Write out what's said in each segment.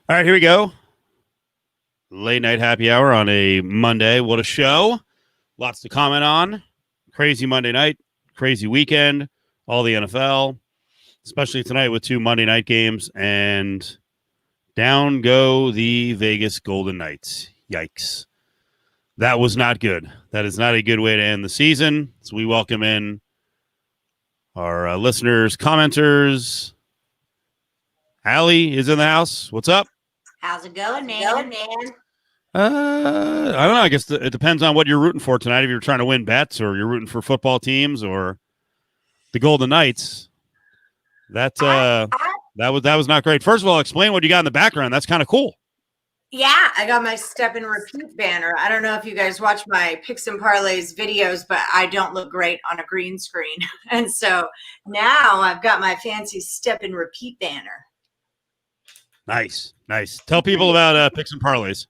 All right, here we go. Late night happy hour on a Monday. What a show. Lots to comment on. Crazy Monday night, crazy weekend, all the NFL, especially tonight with two Monday night games, and down go the Vegas Golden Knights. Yikes. That was not good. That is not a good way to end the season. So we welcome in our listeners, commenters. Allie is in the house. What's up? How's it going, man? I don't know. I guess it depends on what you're rooting for tonight. If you're trying to win bets, or you're rooting for football teams, or the Golden Knights. That was not great. First of all, explain what you got in the background. That's kind of cool. Yeah, I got my step and repeat banner. I don't know if you guys watch my picks and parlays videos, but I don't look great on a green screen, and so now I've got my fancy step and repeat banner. Nice. Tell people about picks and parlays.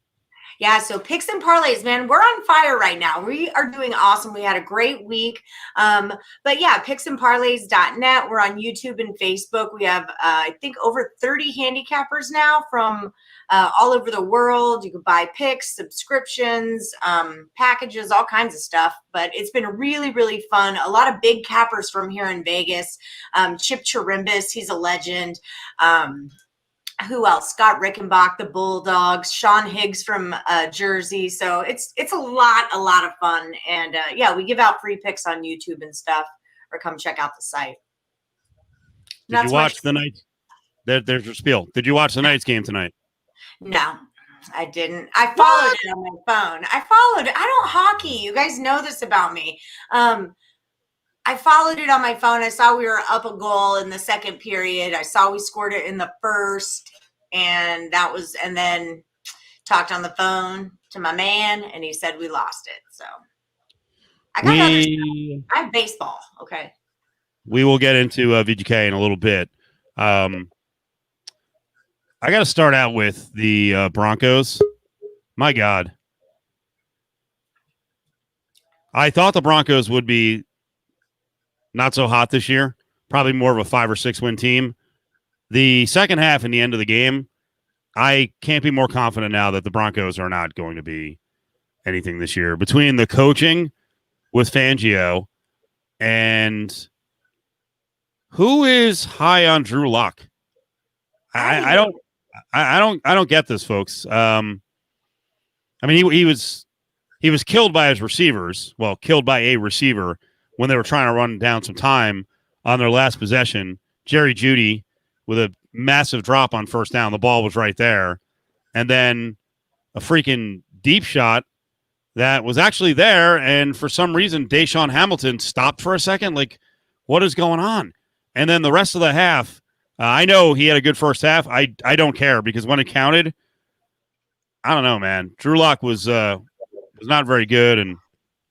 Yeah, so picks and parlays, man, we're on fire right now. We are doing awesome. We had a great week. But yeah, picksandparlays.net. We're on YouTube and Facebook. We have, I think, over 30 handicappers now from all over the world. You can buy picks, subscriptions, packages, all kinds of stuff. But it's been really, really fun. A lot of big cappers from here in Vegas. Chip Chirimbus, he's a legend. Who else? Scott Rickenbach, the Bulldogs, Sean Higgs from Jersey. So it's a lot of fun. And yeah, we give out free picks on YouTube and stuff, or come check out the site. Did you watch the Knights? There's your spiel. Did you watch the Knights game tonight? No, I didn't. I followed it on my phone. I don't hockey. You guys know this about me. I followed it on my phone. I saw we were up a goal in the second period. I saw we scored it in the first, and then talked on the phone to my man, and he said we lost it. So I got other stuff. I have baseball. Okay. We will get into VGK in a little bit. I got to start out with the Broncos. My God. I thought the Broncos would be not so hot this year, probably more of a 5 or 6 win team. The second half and the end of the game, I can't be more confident now that the Broncos are not going to be anything this year. Between the coaching with Fangio and who is high on Drew Lock? I don't get this, folks. I mean, he was killed by his receivers. Well, killed by a receiver when they were trying to run down some time on their last possession. Jerry Jeudy with a massive drop on first down. The ball was right there. And then a freaking deep shot that was actually there. And for some reason, Deshaun Hamilton stopped for a second. Like, what is going on? And then the rest of the half, I know he had a good first half. I don't care, because when it counted, I don't know, man. Drew Lock was not very good. And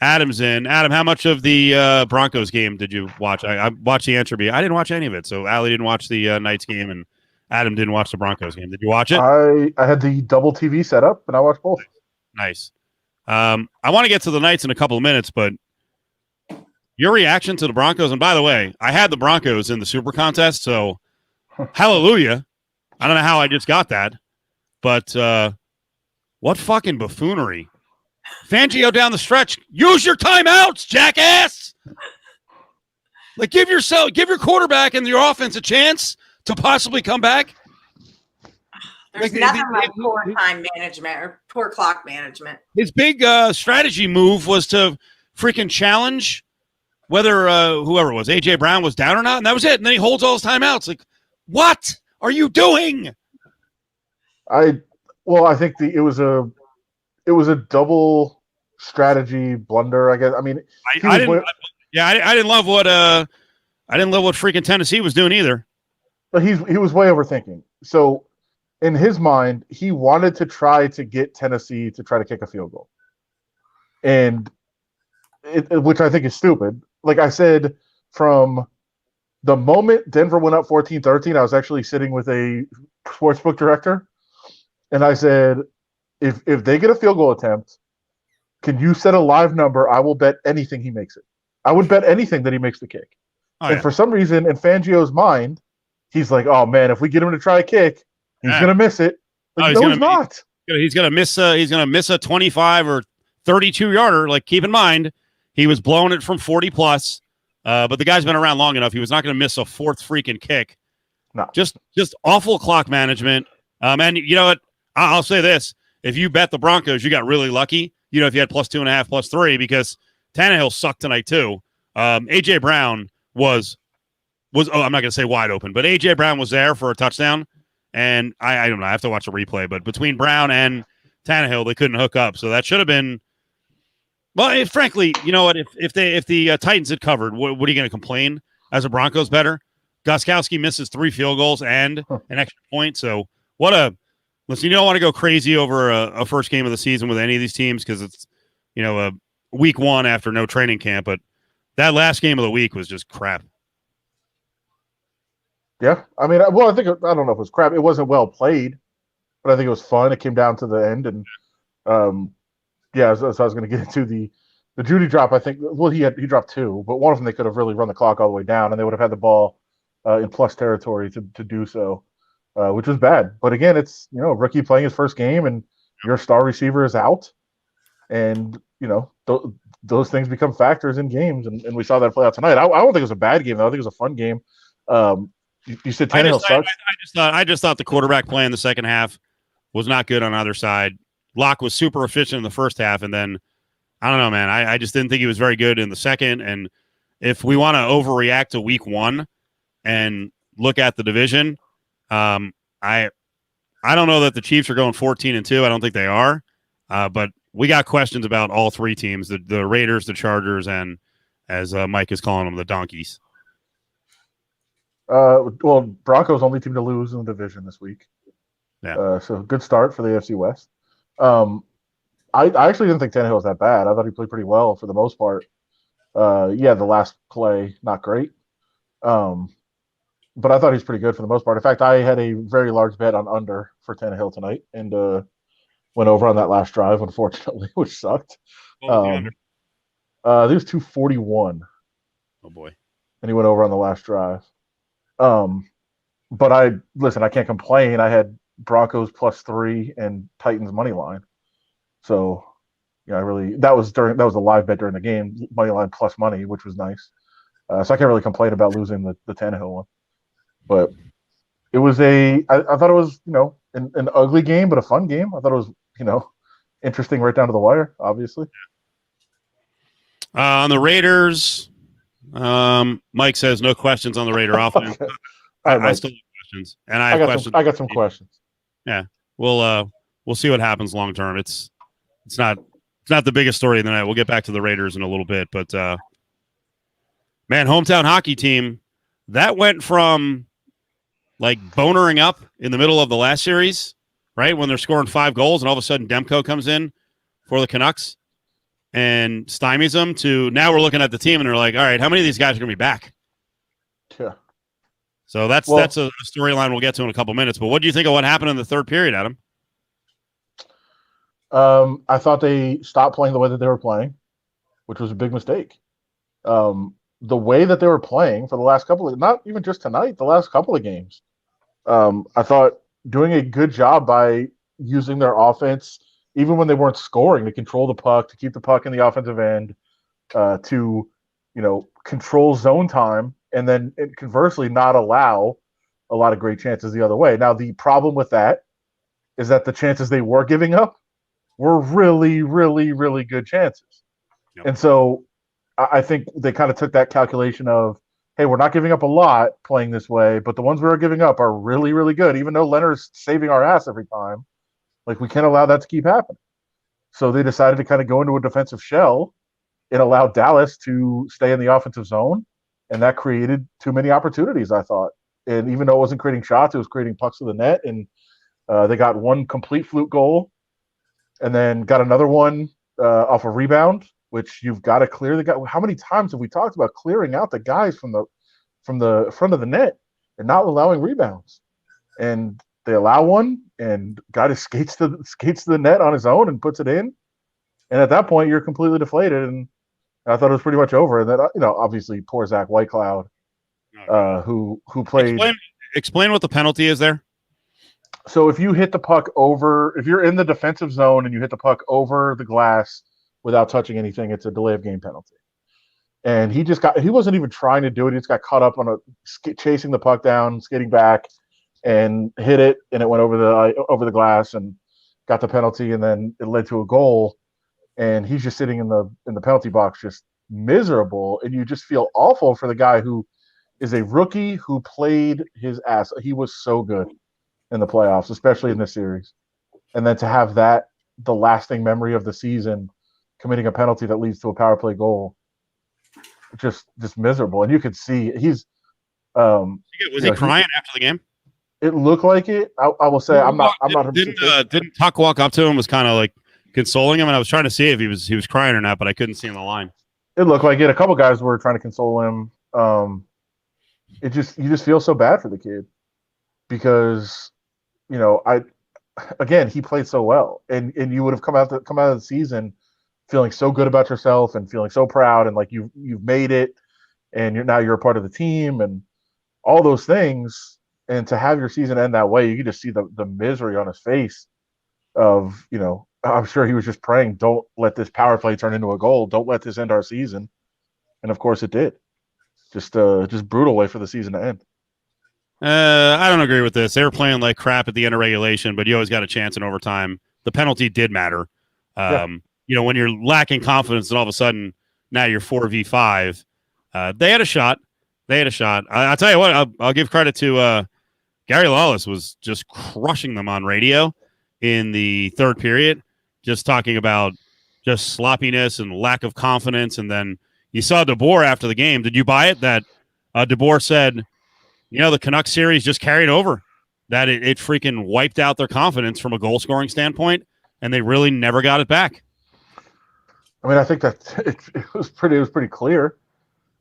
Adam's in. Adam, how much of the Broncos game did you watch? I watched the answer. I didn't watch any of it. So Allie didn't watch the Knights game, and Adam didn't watch the Broncos game. Did you watch it? I had the double TV set up, and I watched both. Nice. I want to get to the Knights in a couple of minutes, but your reaction to the Broncos, and by the way, I had the Broncos in the Super Contest, so hallelujah. I don't know how I just got that, but what fucking buffoonery. Fangio down the stretch. Use your timeouts, jackass. Like, give your quarterback and your offense a chance to possibly come back. There's nothing like poor time management or poor clock management. His big strategy move was to freaking challenge whether whoever it was, A.J. Brown, was down or not, and that was it. And then he holds all his timeouts. Like, what are you doing? I think it was a double strategy blunder, I guess. I mean, I didn't love what freaking Tennessee was doing either. But he was way overthinking. So in his mind, he wanted to try to get Tennessee to try to kick a field goal, and which I think is stupid. Like I said, from the moment Denver went up 14-13, I was actually sitting with a sportsbook director, and I said, if they get a field goal attempt, can you set a live number? I will bet anything he makes it. I would bet anything that he makes the kick. And for some reason, in Fangio's mind, he's like, oh, man, if we get him to try a kick, he's going to miss it. Like, no, he's not. He's gonna miss a 25 or 32 yarder. Like, keep in mind, he was blowing it from 40 plus. But the guy's been around long enough. He was not going to miss a fourth freaking kick. No, just awful clock management. And you know what? I'll say this: if you bet the Broncos, you got really lucky. You know, if you had +2.5, +3, because Tannehill sucked tonight too. AJ Brown was I'm not going to say wide open, but AJ Brown was there for a touchdown. And I don't know. I have to watch a replay, but between Brown and Tannehill, they couldn't hook up. So that should have been. Well, frankly, you know what? If the Titans had covered, what are you going to complain as a Broncos better? Gostkowski misses 3 field goals and an extra point. So listen. You don't want to go crazy over a first game of the season with any of these teams because it's a week 1 after no training camp. But that last game of the week was just crap. Yeah, I mean, well, I don't know if it was crap. It wasn't well played, but I think it was fun. It came down to the end, and yeah. So I was going to get into the Judy drop. I think he dropped 2, but one of them they could have really run the clock all the way down, and they would have had the ball in plus territory to do so, which was bad. But again, it's rookie playing his first game, and your star receiver is out, and those things become factors in games, and we saw that play out tonight. I don't think it was a bad game though. I think it was a fun game. You said Tannehill sucks. I just thought the quarterback play in the second half was not good on either side. Locke was super efficient in the first half, and then I don't know, man. I just didn't think he was very good in the second. And if we want to overreact to week 1 and look at the division, I don't know that the Chiefs are going 14-2. I don't think they are, but we got questions about all 3 teams: the Raiders, the Chargers, and as Mike is calling them, the Donkeys. Well, Broncos only team to lose in the division this week. Yeah. So good start for the AFC West. I actually didn't think Tannehill was that bad. I thought he played pretty well for the most part. Yeah, the last play not great. But I thought he was pretty good for the most part. In fact, I had a very large bet on under for Tannehill tonight, and went over on that last drive, unfortunately, which sucked. What was the under? He was 241. Oh boy! And he went over on the last drive. But I can't complain. I had Broncos +3 and Titans money line. So, that was a live bet during the game, money line plus money, which was nice. So I can't really complain about losing the Tannehill one. But it was I thought it was, an ugly game, but a fun game. I thought it was, interesting right down to the wire, obviously. On the Raiders, Mike says no questions on the Raider offense. Okay. I still have questions, and I have questions. I got some questions. Yeah, we'll see what happens long term. It's not the biggest story of the night. We'll get back to the Raiders in a little bit, but man, hometown hockey team that went from like bonering up in the middle of the last series, right when they're scoring 5 goals, and all of a sudden Demko comes in for the Canucks and stymies them, to now we're looking at the team and they're like, all right, how many of these guys are going to be back? Yeah. So that's a storyline we'll get to in a couple minutes. But what do you think of what happened in the third period, Adam? I thought they stopped playing the way that they were playing, which was a big mistake. The way that they were playing for the last couple of, not even just tonight, the last couple of games, I thought doing a good job by using their offense, even when they weren't scoring, to control the puck, to keep the puck in the offensive end, to control zone time, and then conversely not allow a lot of great chances the other way. Now, the problem with that is that the chances they were giving up were really, really, really good chances. Yep. And so I think they kind of took that calculation of, hey, we're not giving up a lot playing this way, but the ones we are giving up are really, really good. Even though Leonard's saving our ass every time, like, we can't allow that to keep happening. So they decided to kind of go into a defensive shell and allow Dallas to stay in the offensive zone, and that created too many opportunities, I thought. And even though it wasn't creating shots, it was creating pucks to the net, and they got one complete fluke goal and then got another one off a rebound, which you've got to clear the guy. How many times have we talked about clearing out the guys from the front of the net and not allowing rebounds? And they allow one, and guy just skates to the net on his own and puts it in. And at that point, you're completely deflated. And I thought it was pretty much over. And then, obviously, poor Zach Whitecloud, who played. Explain what the penalty is there. So if you hit the puck over, if you're in the defensive zone and you hit the puck over the glass without touching anything, it's a delay of game penalty. And he wasn't even trying to do it. He just got caught up on chasing the puck down, skating back, and hit it, and it went over the glass and got the penalty, and then it led to a goal. And he's just sitting in the penalty box, just miserable, and you just feel awful for the guy who is a rookie who played his ass. He was so good in the playoffs, especially in this series, and then to have that the lasting memory of the season, committing a penalty that leads to a power play goal, just miserable. And you could see he's was he crying after the game? It looked like it. I will say I'm not. Didn't Tuck walk up to him, was kind of like consoling him, and I was trying to see if he was crying or not, but I couldn't see in the line. It looked like it. A couple guys were trying to console him. You just feel so bad for the kid because he played so well, and you would have come out of the season feeling so good about yourself and feeling so proud, and like you've made it, and you're a part of the team and all those things. And to have your season end that way, you can just see the misery on his face of, I'm sure he was just praying, don't let this power play turn into a goal. Don't let this end our season. And of course it did. Just brutal way for the season to end. I don't agree with this. They were playing like crap at the end of regulation, but you always got a chance in overtime. The penalty did matter. When you're lacking confidence and all of a sudden now you're 4v5, they had a shot. I'll tell you what, I'll give credit to Gary Lawless was just crushing them on radio in the third period, just talking about just sloppiness and lack of confidence. And then you saw DeBoer after the game. Did you buy it that DeBoer said, the Canucks series just carried over, that it freaking wiped out their confidence from a goal scoring standpoint, and they really never got it back? I mean, I think that it was pretty clear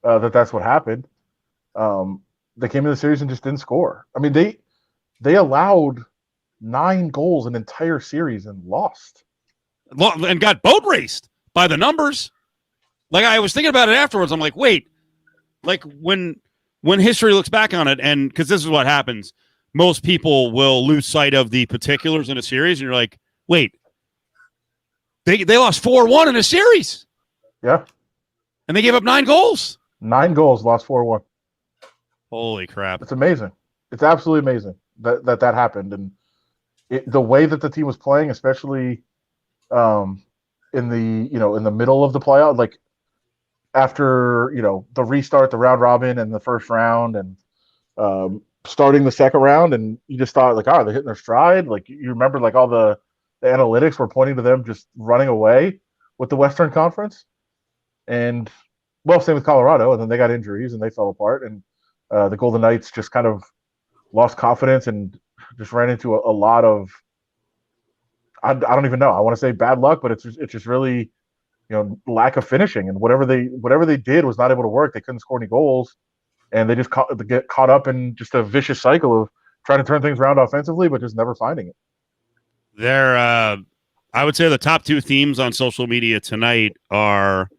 that that's what happened. They came in the series and just didn't score. I mean, they allowed 9 goals an entire series and lost. And got boat raced by the numbers. Like, I was thinking about it afterwards. I'm like, wait, like when history looks back on it, and because this is what happens, most people will lose sight of the particulars in a series, and you're like, wait, they lost 4-1 in a series. Yeah. And they gave up 9 goals. 9 goals, lost 4-1. Holy crap. It's amazing. It's absolutely amazing that happened. And the way that the team was playing, especially in the middle of the playoff, like after, the restart, the round robin and the first round and starting the second round, and you just thought like, they're hitting their stride. Like you remember like all the analytics were pointing to them just running away with the Western Conference. And same with Colorado, and then they got injuries and they fell apart, and the Golden Knights just kind of lost confidence and just ran into a lot of I don't even know. I want to say bad luck, but it's just really lack of finishing, and whatever they did was not able to work. They couldn't score any goals, and they just get caught up in just a vicious cycle of trying to turn things around offensively, but just never finding it. I would say the top 2 themes on social media tonight are,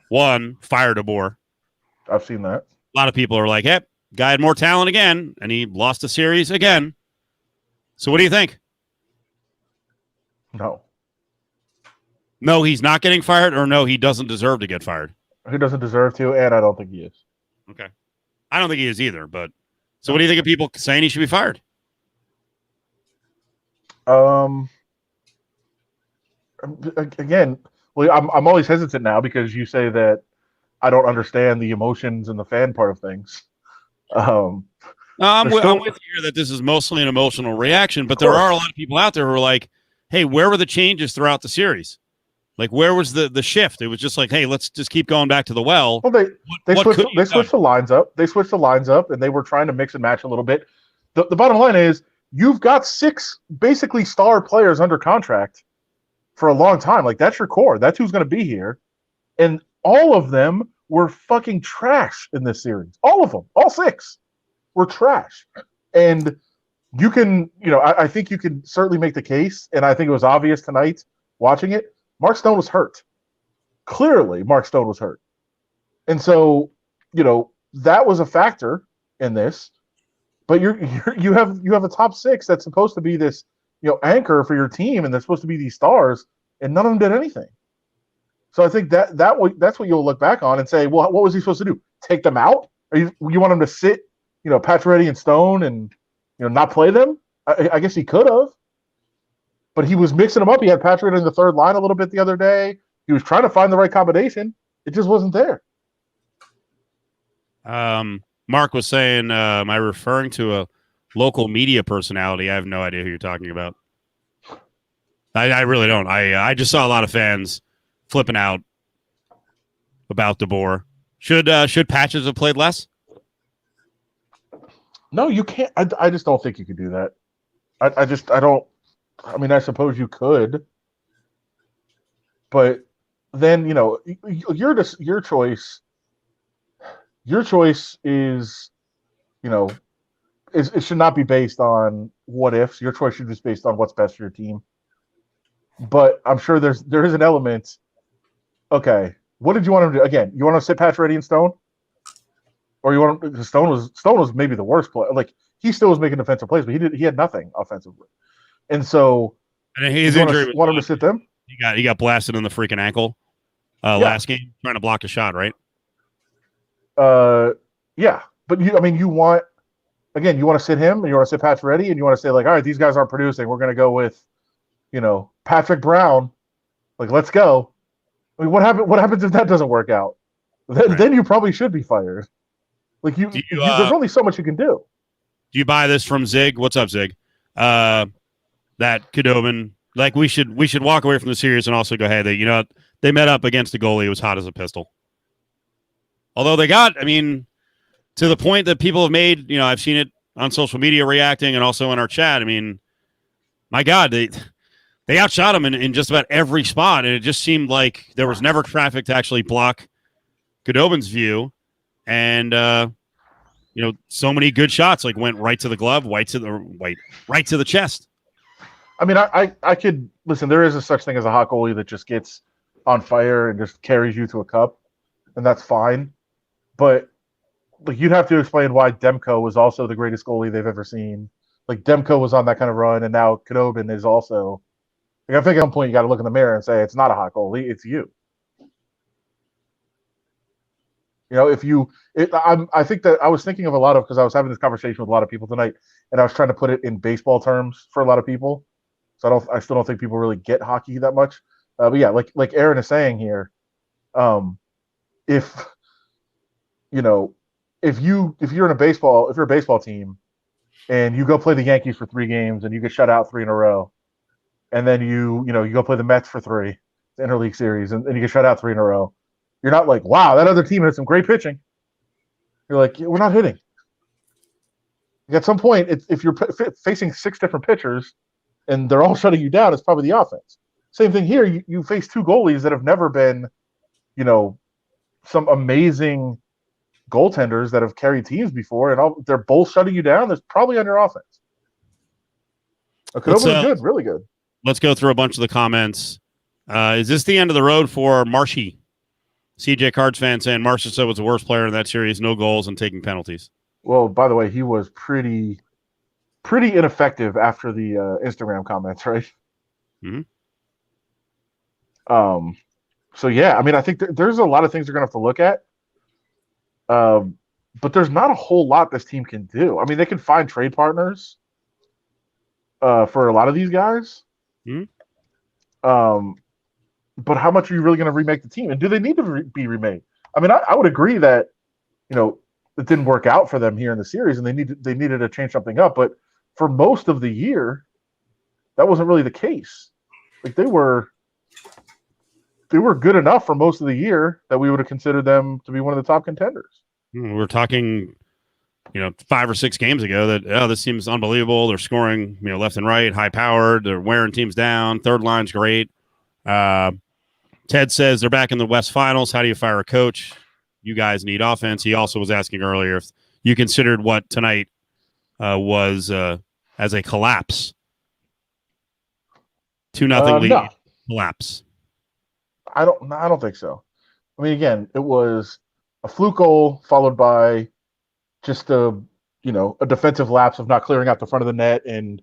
one, fire DeBoer. I've seen that. A lot of people are like, hey, guy had more talent again, and he lost the series again. So what do you think? No, he's not getting fired, or no, he doesn't deserve to get fired? He doesn't deserve to, and I don't think he is. Okay. I don't think he is either, but so what do you think of people saying he should be fired? Again, I'm always hesitant now because you say that I don't understand the emotions and the fan part of things. I'm with you here that this is mostly an emotional reaction, but there are a lot of people out there who are like, hey, where were the changes throughout the series? Like, where was the shift? It was just like, hey, let's just keep going back to the well. Well, they switched the lines up. They switched the lines up, and they were trying to mix and match a little bit. The bottom line is you've got 6 basically star players under contract for a long time. Like, that's your core. That's who's going to be here. And all of them were fucking trash in this series. All of them. All 6 were trash. And you can, I think you can certainly make the case, and I think it was obvious tonight watching it, Mark Stone was hurt. Clearly, Mark Stone was hurt. And so, that was a factor in this. But you have a top 6 that's supposed to be this anchor for your team, and they're supposed to be these stars, and none of them did anything. So I think that's what you'll look back on and say, well, what was he supposed to do? Take them out? Or you want him to sit, Pacioretty and Stone and not play them? I guess he could have, but he was mixing them up. He had Pacioretty in the third line a little bit the other day. He was trying to find the right combination. It just wasn't there. Mark was saying, am I referring to a local media personality? I have no idea who you're talking about. I really don't. I just saw a lot of fans flipping out about DeBoer. Should Patches have played less? No, you can't. I just don't think you could do that. I don't. I mean, I suppose you could, but then your choice. Your choice is, it should not be based on what ifs. Your choice should be based on what's best for your team. But I'm sure there is an element. Okay, what did you want him to do? Again, you want to sit Pacioretty and Stone, or you want him, Stone was maybe the worst player. Like, he still was making defensive plays, but he had nothing offensively, and so his injury want him to sit them. He got blasted in the freaking ankle last game trying to block a shot, right? Yeah, but you want to sit him, and you want to sit Pacioretty, and you want to say, like, all right, these guys aren't producing. We're going to go with, Patrick Brown. Like, let's go. I mean, what happens if that doesn't work out? Then you probably should be fired. Like, there's only so much you can do. Do you buy this from Zig? What's up, Zig? That Khudobin, like, we should walk away from the series and also go, hey, they met up against a goalie who was hot as a pistol. Although they got, to the point that people have made, I've seen it on social media reacting and also in our chat. I mean, my God, they outshot him in just about every spot, and it just seemed like there was never traffic to actually block Khudobin's view. And, so many good shots, like, went right to the glove, right to the chest. I mean, I could, listen, there is a such thing as a hot goalie that just gets on fire and just carries you to a cup, and that's fine. But like, you'd have to explain why Demko was also the greatest goalie they've ever seen. Like, Demko was on that kind of run, and now Khudobin is also. Like, I think at some point you got to look in the mirror and say, it's not a hot goalie, it's you. I think that I was thinking of a lot of, because I was having this conversation with a lot of people tonight, and I was trying to put it in baseball terms for a lot of people. So I still don't think people really get hockey that much. But yeah, like Aaron is saying here, if you're a baseball team and you go play the Yankees for 3 games and you get shut out 3 in a row, and then you go play the Mets for 3, the interleague series, and you get shut out 3 in a row, you're not like, wow, that other team had some great pitching. You're like, yeah, we're not hitting. At some point, if you're facing 6 different pitchers and they're all shutting you down, it's probably the offense. Same thing here. You face 2 goalies that have never been, some amazing goaltenders that have carried teams before, and they're both shutting you down. That's probably on your offense. Khudobin is good, really good. Let's go through a bunch of the comments. Is this the end of the road for Marshy? CJ Cards fan saying Marchessault was the worst player in that series, no goals and taking penalties. Well, by the way, he was pretty ineffective after the Instagram comments, right? Mm-hmm. So yeah, I think there's a lot of things they're going to have to look at. But there's not a whole lot this team can do. They can find trade partners for a lot of these guys. Mm-hmm. But how much are you really going to remake the team? And do they need to be remade? I would agree that, it didn't work out for them here in the series, and they needed to change something up. But for most of the year, that wasn't really the case. Like, they were good enough for most of the year that we would have considered them to be one of the top contenders. We were talking, 5 or 6 games ago that, this team is unbelievable. They're scoring, left and right, high powered. They're wearing teams down. Third line's great. Ted says they're back in the West Finals. How do you fire a coach? You guys need offense. He also was asking earlier if you considered what tonight was as a collapse. 2-0 lead. No. Collapse. I don't think so. Again, it was a fluke goal followed by just a a defensive lapse of not clearing out the front of the net and,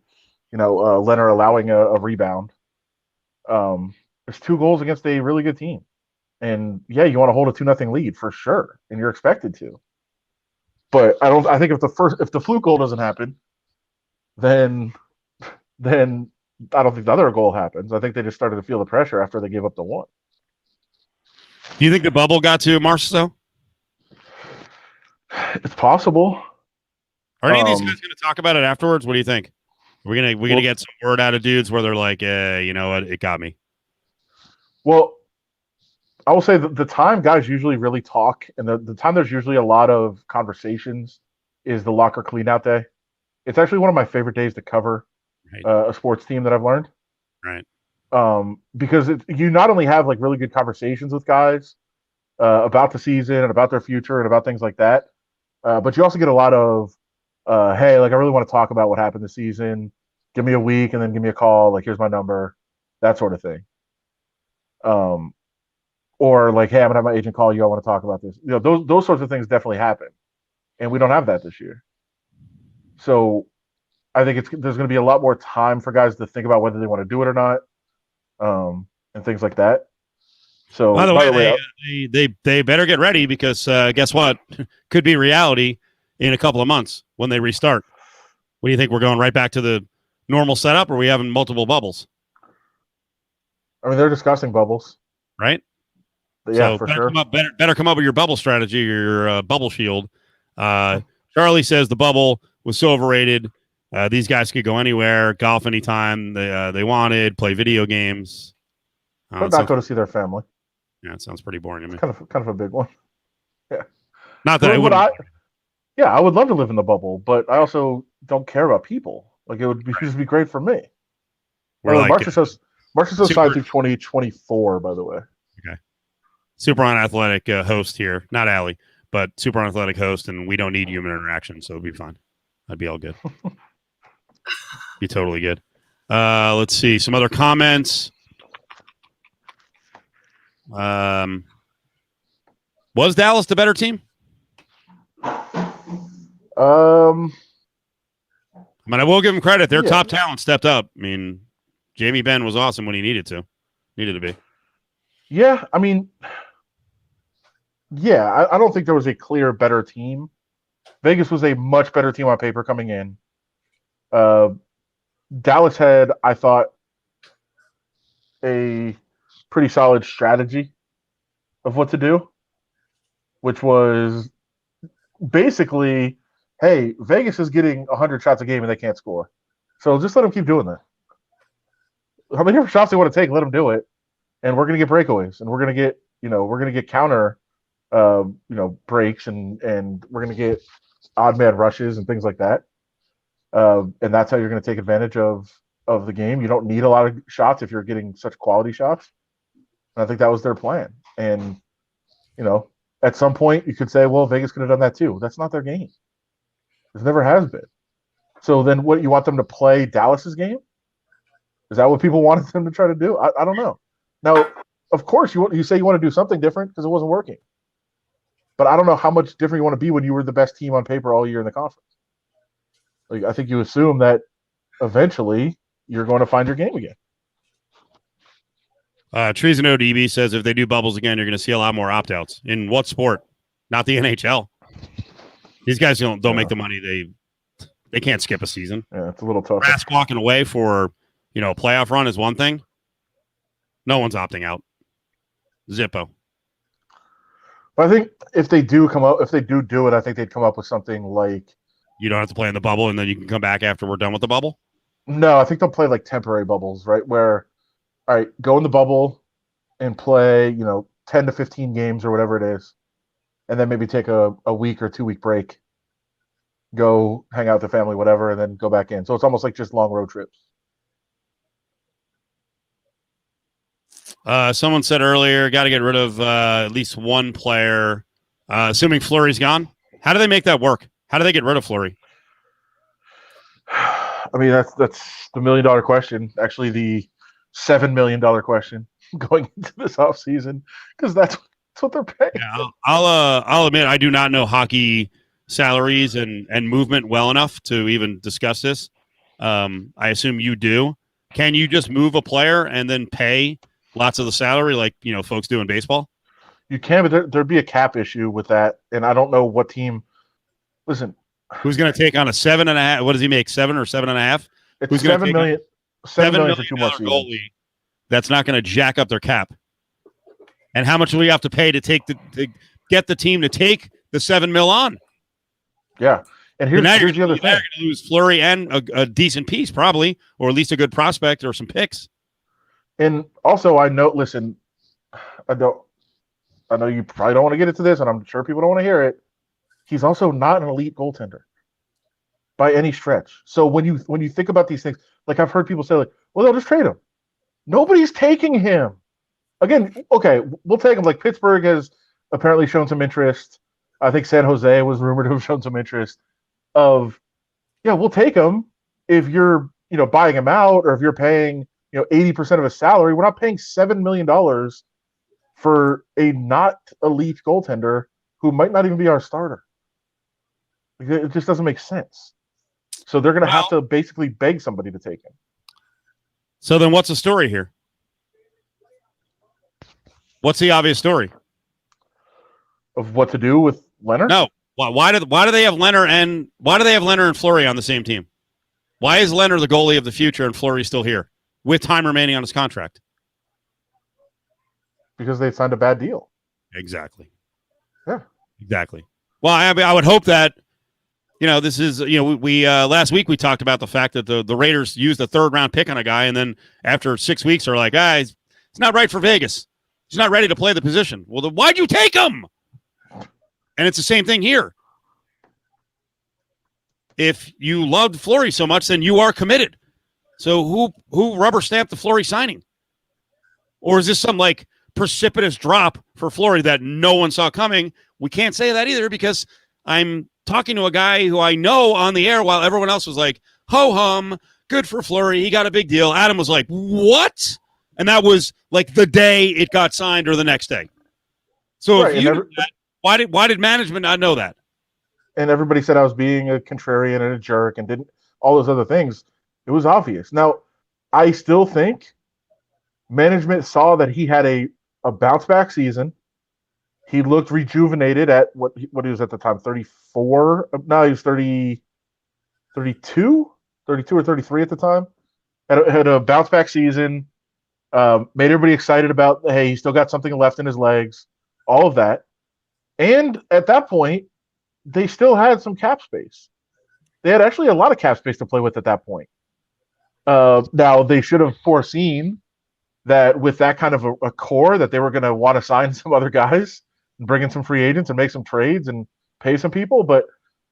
Leonard allowing a rebound. There's 2 goals against a really good team. And yeah, you want to hold a 2-0 lead for sure. And you're expected to. But I think if the fluke goal doesn't happen, then I don't think the other goal happens. I think they just started to feel the pressure after they gave up the 1. Do you think the bubble got to Marcel? It's possible. Are any of these guys going to talk about it afterwards? What do you think? We're gonna get some word out of dudes where they're like, you know what, it got me. Well, I will say that the time guys usually really talk, and the time there's usually a lot of conversations is the locker cleanout day. It's actually one of my favorite days to cover a sports team that I've learned. Right. Because you not only have like really good conversations with guys about the season and about their future and about things like that, but you also get a lot of, hey, like I really want to talk about what happened this season. Give me a week and then give me a call. Like, here's my number, that sort of thing. Or like, hey, I'm gonna have my agent call you. I want to talk about this. Those sorts of things definitely happen, and we don't have that this year. So I think there's going to be a lot more time for guys to think about whether they want to do it or not, and things like that. So by the way, they better get ready because guess what? Could be reality in a couple of months when they restart. What do you think? We're going right back to the normal setup, or are we having multiple bubbles? I mean, they're discussing bubbles, right? Yeah, so for sure. Better come up with your bubble strategy, your bubble shield. Charlie says the bubble was so overrated. These guys could go anywhere, golf anytime they wanted, play video games. But not go to see their family. Yeah, it sounds pretty boring to me. Kind of a big one. Yeah. Not that I would. Yeah, I would love to live in the bubble, but I also don't care about people. Like, it would just be great for me. Marcia says signed through 2024, by the way. Okay. Super unathletic host here, not Allie, but super unathletic host, and we don't need human interaction, so it'd be fine. I'd be all good. Be totally good. Let's see some other comments. Was Dallas the better team? I mean, I will give them credit. Their top talent stepped up. I mean, Jamie Benn was awesome when he needed to be. Yeah, I mean, I don't think there was a clear better team. Vegas was a much better team on paper coming in. Dallas had, I thought, a pretty solid strategy of what to do, which was basically, hey, Vegas is getting 100 shots a game and they can't score. So just let them keep doing that. How many shots they want to take, let them do it. And we're going to get breakaways, and we're going to get counter breaks, and we're going to get odd man rushes and things like that. And that's how you're going to take advantage of the game. You don't need a lot of shots if you're getting such quality shots. And I think that was their plan. And, at some point you could say, well, Vegas could have done that too. That's not their game. It never has been. So then what, you want them to play Dallas's game? Is that what people wanted them to try to do? I don't know. Now, of course, you say you want to do something different because it wasn't working. But I don't know how much different you want to be when you were the best team on paper all year in the conference. Like, I think you assume that eventually you're going to find your game again. Treason ODB says if they do bubbles again, you're going to see a lot more opt-outs. In what sport? Not the NHL. These guys don't make the money. They can't skip a season. Yeah, it's a little tough. Rask walking away for a playoff run is one thing. No one's opting out. Zippo. But I think if they do do it, I think they'd come up with something like, you don't have to play in the bubble and then you can come back after we're done with the bubble? No, I think they'll play like temporary bubbles, right? Where, all right, go in the bubble and play, 10 to 15 games or whatever it is, and then maybe take a week or 2 week break, go hang out with the family, whatever, and then go back in. So it's almost like just long road trips. Someone said earlier, got to get rid of at least one player, assuming Fleury's gone. How do they make that work? How do they get rid of Fleury? I mean, that's the $1 million question. Actually, the $7 million question going into this offseason, because that's what they're paying. Yeah, I'll admit I do not know hockey salaries and movement well enough to even discuss this. I assume you do. Can you just move a player and then pay lots of the salary like, folks do in baseball? You can, but there'd be a cap issue with that, and I don't know what team. Listen, who's going to take on a 7.5? What does he make? 7 or 7.5? It's who's $7 million. $7 million for 2 more seasons. Goalie that's not going to jack up their cap. And how much will you have to pay to get the team to take the $7 million on? Yeah, and here's the other thing: you're going to lose Fleury and a decent piece, probably, or at least a good prospect or some picks. And also, I know. Listen, I know you probably don't want to get into this, and I'm sure people don't want to hear it. He's also not an elite goaltender by any stretch. So when you think about these things, like I've heard people say, like, well, they'll just trade him. Nobody's taking him. Again, okay, we'll take him. Like Pittsburgh has apparently shown some interest. I think San Jose was rumored to have shown some interest. We'll take him if you're buying him out, or if you're paying 80% of his salary. We're not paying $7 million for a not elite goaltender who might not even be our starter. It just doesn't make sense. So they're going to have to basically beg somebody to take him. So then what's the story here? What's the obvious story? Of what to do with Leonard? No. Why do they have Leonard and Fleury on the same team? Why is Leonard the goalie of the future and Fleury still here with time remaining on his contract? Because they signed a bad deal. Exactly. Yeah. Exactly. Well, I would hope that this is we last week we talked about the fact that the Raiders used a 3rd-round pick on a guy, and then after 6 weeks are like, it's not right for Vegas. He's not ready to play the position. Well, then why'd you take him? And it's the same thing here. If you loved Fleury so much, then you are committed. So who rubber stamped the Fleury signing? Or is this some like precipitous drop for Fleury that no one saw coming? We can't say that either, because I'm talking to a guy who I know on the air while everyone else was like, ho-hum, good for Fleury. He got a big deal. Adam was like, what? And that was like the day it got signed or the next day. So if you knew that, why did management not know that? And everybody said I was being a contrarian and a jerk and didn't all those other things. It was obvious. Now, I still think management saw that he had a bounce back season. He looked rejuvenated at what he was at the time, 34. No, he was 32 or 33 at the time. Had a bounce back season. Made everybody excited about, hey, he still got something left in his legs, all of that. And at that point, they still had some cap space. They had actually a lot of cap space to play with at that point. Now, they should have foreseen that with that kind of a core that they were going to want to sign some other guys and bring in some free agents and make some trades and pay some people. But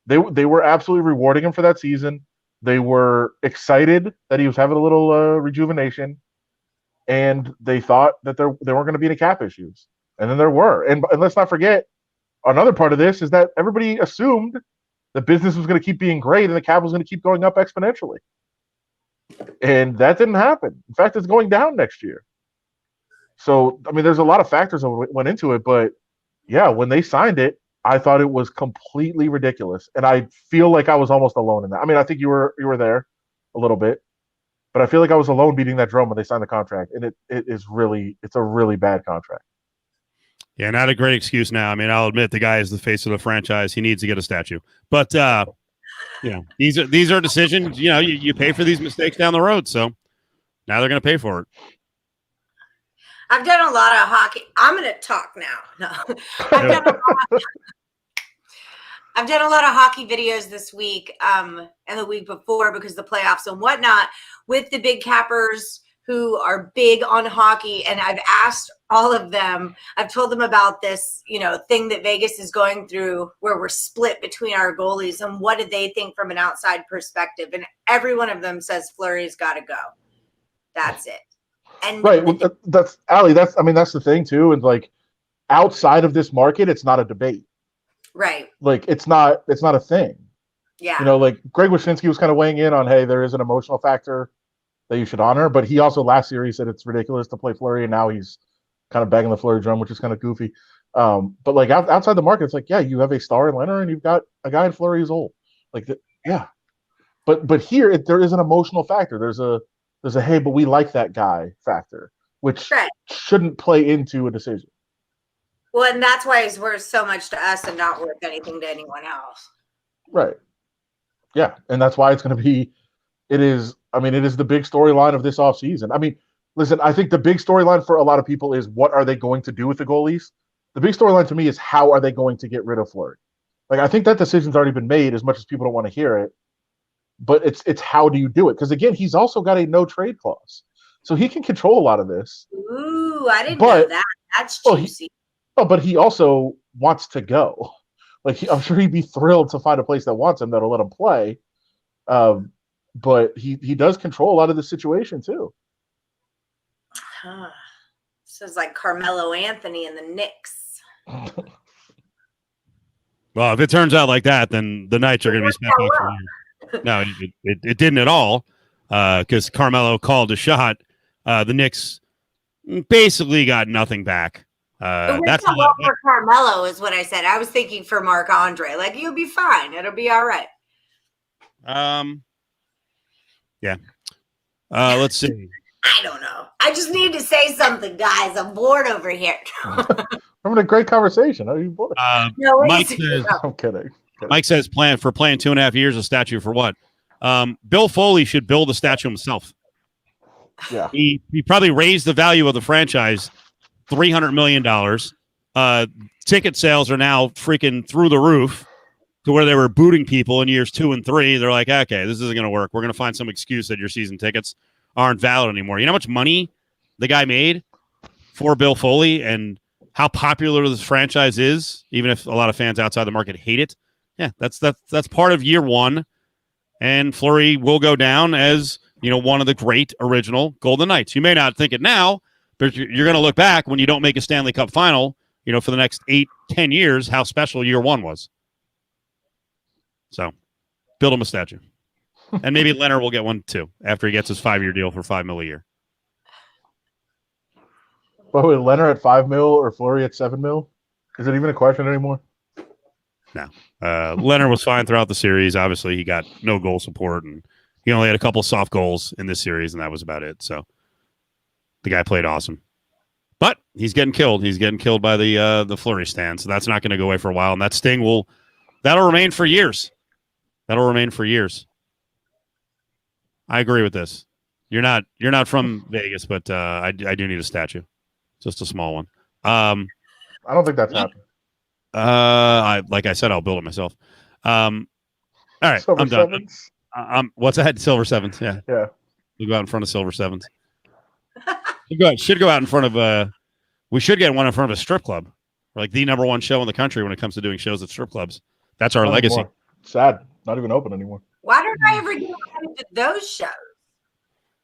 they were absolutely rewarding him for that season. They were excited that he was having a little rejuvenation. And they thought that there weren't going to be any cap issues. And then there were. And let's not forget, another part of this is that everybody assumed the business was going to keep being great and the cap was going to keep going up exponentially. And that didn't happen. In fact, it's going down next year. So, I mean, there's a lot of factors that went into it. But, yeah, when they signed it, I thought it was completely ridiculous. And I feel like I was almost alone in that. I mean, I think you were there a little bit. But I feel like I was alone beating that drum when they signed the contract. And it's a really bad contract. Yeah, not a great excuse now. I mean, I'll admit the guy is the face of the franchise. He needs to get a statue. But, these are decisions. You pay for these mistakes down the road. So now they're going to pay for it. I've done a lot of hockey. I'm going to talk now. No, I've done a lot of hockey videos this week and the week before because of the playoffs and whatnot with the big cappers who are big on hockey. And I've asked all of them, I've told them about this, thing that Vegas is going through where we're split between our goalies and what do they think from an outside perspective. And every one of them says Fleury's got to go. That's it. And right. Well, that's Allie. That's the thing too. And like outside of this market, it's not a debate. Right. Like it's not a thing. Yeah. Like Greg Wyshynski was kind of weighing in on, hey, there is an emotional factor that you should honor. But he also last year he said it's ridiculous to play Fleury, and now he's kind of banging the Fleury drum, which is kind of goofy. But like outside the market, it's like, yeah, you have a star in Leonard and you've got a guy in Fleury who's old. Like, yeah. But here there is an emotional factor. There's a hey, but we like that guy factor, which shouldn't play into a decision. Well, and that's why it's worth so much to us and not worth anything to anyone else. Right. Yeah, and that's why it's going to be. It is the big storyline of this offseason. I mean, listen, I think the big storyline for a lot of people is what are they going to do with the goalies? The big storyline to me is how are they going to get rid of Fleury? Like, I think that decision's already been made, as much as people don't want to hear it. But it's how do you do it? Because again, he's also got a no trade clause, so he can control a lot of this. Ooh, I didn't know that. That's juicy. But he also wants to go. Like, I'm sure he'd be thrilled to find a place that wants him, that'll let him play. But he does control a lot of the situation too. This is like Carmelo Anthony and the Knicks. Well, if it turns out like that, then the Knights are going to be spent back for years. No, it didn't at all, because Carmelo called a shot. The Knicks basically got nothing back. That's a lot for Carmelo, is what I said. I was thinking for Marc Andre. Like, you'll be fine. It'll be all right. Yeah. Let's see. I don't know. I just need to say something, guys. I'm bored over here. I'm having a great conversation. Are you bored? Mike says, I'm kidding. Mike says playing 2.5 years, a statue for what? Bill Foley should build a statue himself. Yeah. He probably raised the value of the franchise $300 million. Ticket sales are now freaking through the roof to where they were booting people in years 2 and 3. They're like, okay, this isn't going to work. We're going to find some excuse that your season tickets aren't valid anymore. You know how much money the guy made for Bill Foley and how popular this franchise is, even if a lot of fans outside the market hate it? Yeah, that's part of year one. And Fleury will go down as, one of the great original Golden Knights. You may not think it now, but you're going to look back when you don't make a Stanley Cup final, for the next 8-10 years, how special year one was. So build him a statue. And maybe Leonard will get one too after he gets his 5-year deal for $5 million a year. But with Leonard at $5 million or Fleury at $7 million, is it even a question anymore? No. Leonard was fine throughout the series. Obviously, he got no goal support, and he only had a couple soft goals in this series, and that was about it. So the guy played awesome. But he's getting killed. He's getting killed by the Fleury stand, so that's not going to go away for a while. And that sting that'll remain for years. That'll remain for years. I agree with this. You're not from Vegas, but I do need a statue, just a small one. I don't think that's happening. Like I said, I'll build it myself. All right, Silver I'm done. Sevens. What's that? Silver Sevens. Yeah. We'll go out in front of Silver Sevens. Should go out in front of we should get one in front of a strip club. We're like the number one show in the country when it comes to doing shows at strip clubs. That's our legacy. Anymore. Sad. Not even open anymore. Why don't I ever get into those shows?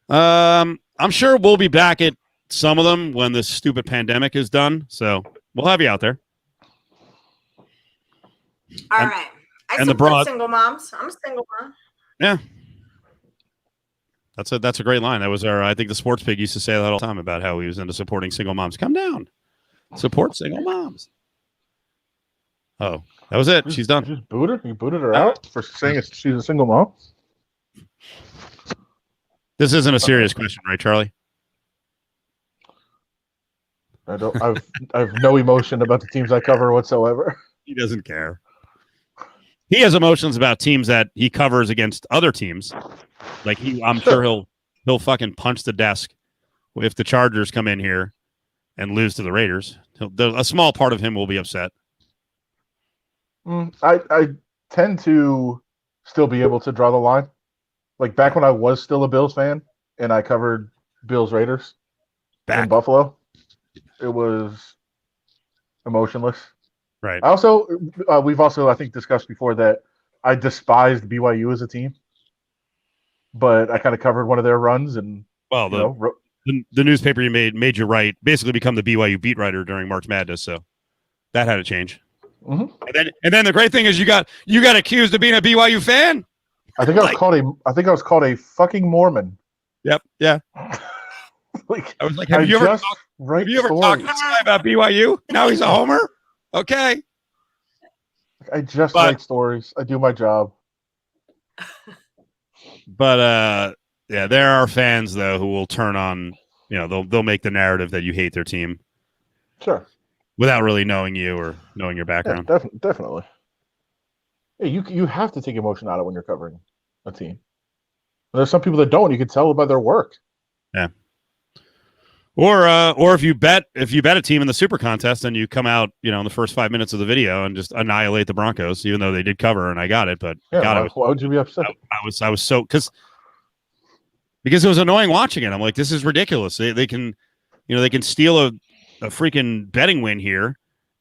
I'm sure we'll be back at some of them when this stupid pandemic is done. So we'll have you out there. All right. I support single moms. I'm a single mom. Yeah. That's a great line. That was I think the sports pig used to say that all the time about how he was into supporting single moms. Come down. Support single moms. Oh, that was it. She's done. Just boot her? You booted her out for saying she's a single mom? This isn't a serious question, right, Charlie? I have no emotion about the teams I cover whatsoever. He doesn't care. He has emotions about teams that he covers against other teams. Like I'm sure he'll fucking punch the desk if the Chargers come in here and lose to the Raiders. A small part of him will be upset. I tend to still be able to draw the line. Like back when I was still a Bills fan and I covered Bills Raiders in Buffalo, it was emotionless. Right. We've also I think discussed before that I despised BYU as a team, but I kind of covered one of their runs and the newspaper you made you write basically become the BYU beat writer during March Madness, so that had to change. Mm-hmm. And then the great thing is you got accused of being a BYU fan. I think I was called a fucking Mormon. Yep. Yeah. I was like, have you ever talked to this guy about BYU? Now he's a homer. Okay. I just write stories. I do my job. But yeah, there are fans though who will turn on. They'll make the narrative that you hate their team. Sure. Without really knowing you or knowing your background. Yeah, definitely. Yeah, you have to take emotion out of it when you're covering a team. There's some people that don't. You can tell by their work. Yeah. Or if you bet a team in the Super Contest and you come out, in the first 5 minutes of the video and just annihilate the Broncos, even though they did cover and I got it, but why would you be upset? I was so because it was annoying watching it. I'm like, this is ridiculous. They can, they can steal a freaking betting win here,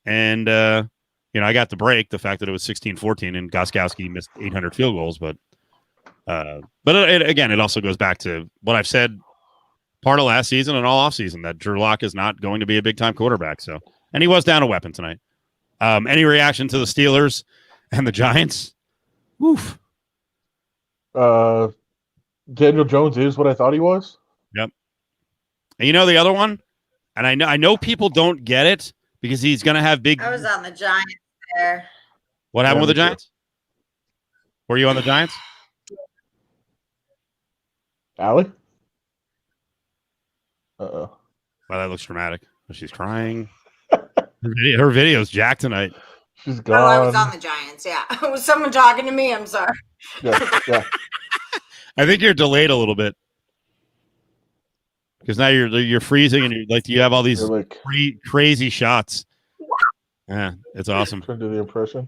and I got the break. The fact that it was 16-14 and Gostkowski missed 800 field goals, but it also goes back to what I've said part of last season and all offseason, that Drew Lock is not going to be a big-time quarterback. So, and he was down a weapon tonight. Any reaction to the Steelers and the Giants? Woof. Daniel Jones is what I thought he was. Yep. And the other one, and I know people don't get it because he's going to have big. I was on the Giants there. What happened with the Giants? Were you on the Giants? Allie? Uh-oh. Wow, that looks dramatic. She's crying. Her video's jacked tonight. She's gone. Oh, I was on the Giants, yeah. Was someone talking to me? I'm sorry. Yeah. I think you're delayed a little bit. Because now you're freezing and you have all these crazy shots. Yeah, it's awesome. Trying to do the impression.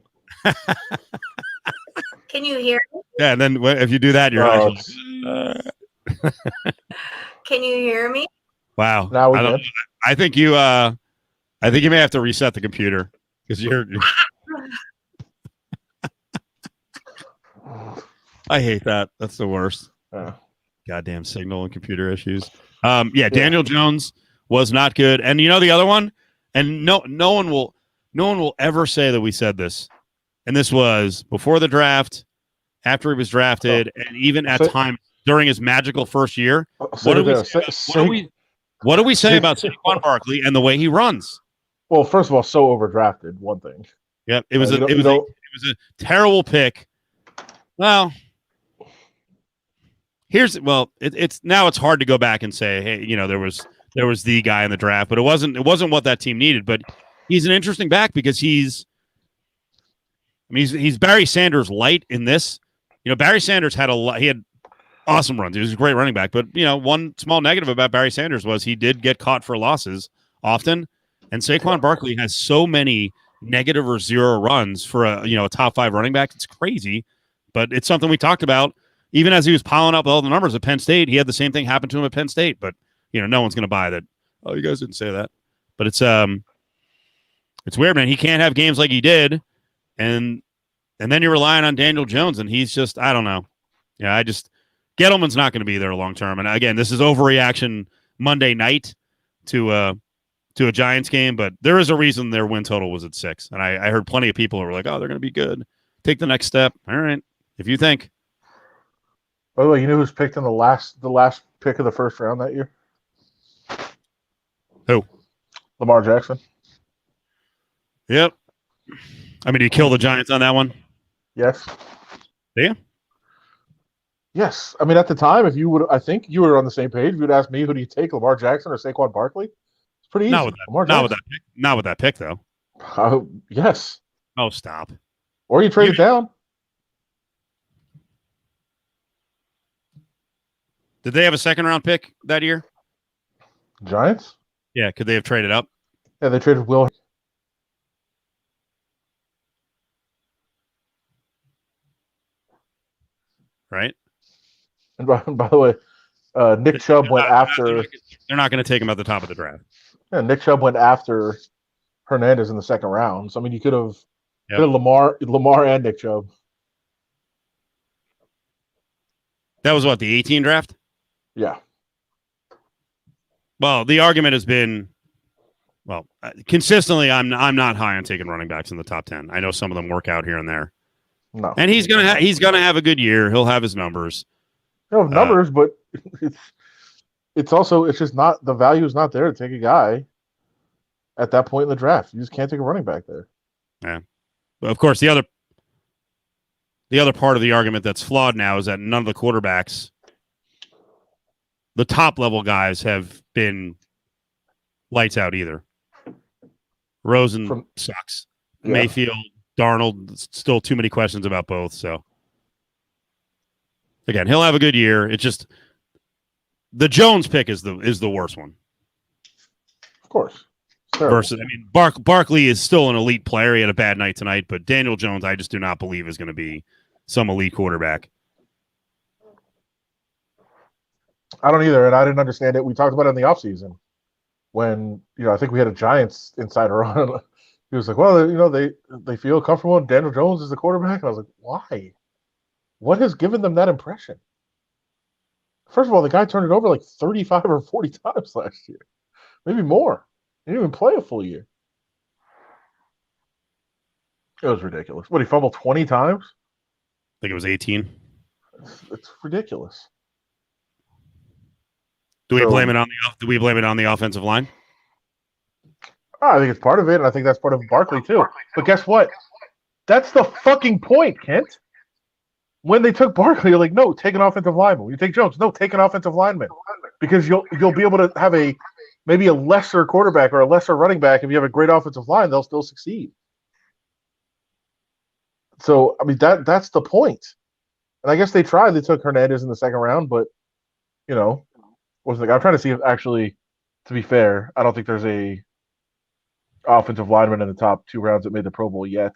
Can you hear me? Yeah, and then if you do that, you're Can you hear me? Wow. Now I think you may have to reset the computer because you're I hate that. That's the worst. Goddamn signal and computer issues. Daniel Jones was not good. And the other one, and no one will ever say that we said this. And this was before the draft, after he was drafted, and even at times during his magical first year. What do we say about Saquon Barkley and the way he runs? Well, first of all, so overdrafted. One thing. Yep, it was a terrible pick. Well, it's now it's hard to go back and say, hey, there was the guy in the draft, but it wasn't what that team needed. But he's an interesting back because he's Barry Sanders light in this. Barry Sanders had awesome runs. He was a great running back, but one small negative about Barry Sanders was he did get caught for losses often. And Saquon Barkley has so many negative or zero runs for a top 5 running back. It's crazy, but it's something we talked about. Even as he was piling up all the numbers at Penn State, he had the same thing happen to him at Penn State. But no one's going to buy that. Oh, you guys didn't say that. But it's weird, man. He can't have games like he did, and then you're relying on Daniel Jones, and he's just I don't know. Yeah, Gettleman's not going to be there long term. And again, this is overreaction Monday night to a Giants game, but there is a reason their win total was at 6. And I heard plenty of people who were like, "Oh, they're going to be good. Take the next step." All right, if you think. By the way, you know who's picked in the last pick of the first round that year? Who? Lamar Jackson. Yep. I mean, did you kill the Giants on that one? Yes. Yeah. Yes. I mean, at the time, I think you were on the same page. If you'd ask me, who do you take, Lamar Jackson or Saquon Barkley? It's pretty easy. Not with that pick, though. Yes. Oh, stop. Or you trade it down. Did they have a second-round pick that year? Giants? Yeah. Could they have traded up? Yeah, they traded Will. Right. And by the way, Nick Chubb went after. They're not going to take him at the top of the draft. Yeah, Nick Chubb went after Hernandez in the second round. So I mean, you could have Lamar and Nick Chubb. That was what, the 18 draft? Yeah. Well, the argument has been, consistently, I'm not high on taking running backs in the top 10. I know some of them work out here and there. No. And he's gonna have a good year. He'll have his numbers. He'll have numbers, but it's just not, the value is not there to take a guy at that point in the draft. You just can't take a running back there. Yeah. But of course, the other part of the argument that's flawed now is that none of the quarterbacks, the top level guys, have been lights out either. Rosen sucks. Yeah. Mayfield, Darnold, still too many questions about both. So again, he'll have a good year. It's just the Jones pick is the worst one. Of course. Versus, I mean, Barkley is still an elite player. He had a bad night tonight, but Daniel Jones, I just do not believe is going to be some elite quarterback. I don't either, and I didn't understand it. We talked about it in the offseason when, I think we had a Giants insider on. He was like, well, they feel comfortable and Daniel Jones is the quarterback. And I was like, why? What has given them that impression? First of all, the guy turned it over like 35 or 40 times last year. Maybe more. He didn't even play a full year. It was ridiculous. What, he fumbled 20 times? I think it was 18. It's ridiculous. Do we blame it on the offensive line? I think it's part of it, and I think that's part of Barkley too. But guess what? That's the fucking point, Kent. When they took Barkley, you're like, no, take an offensive lineman. When you take Jones, no, take an offensive lineman. Because you'll be able to have maybe a lesser quarterback or a lesser running back. If you have a great offensive line, they'll still succeed. So, I mean, that's the point. And I guess they tried. They took Hernandez in the second round, but, wasn't I'm trying to see if actually, to be fair, I don't think there's a offensive lineman in the top 2 rounds that made the Pro Bowl yet.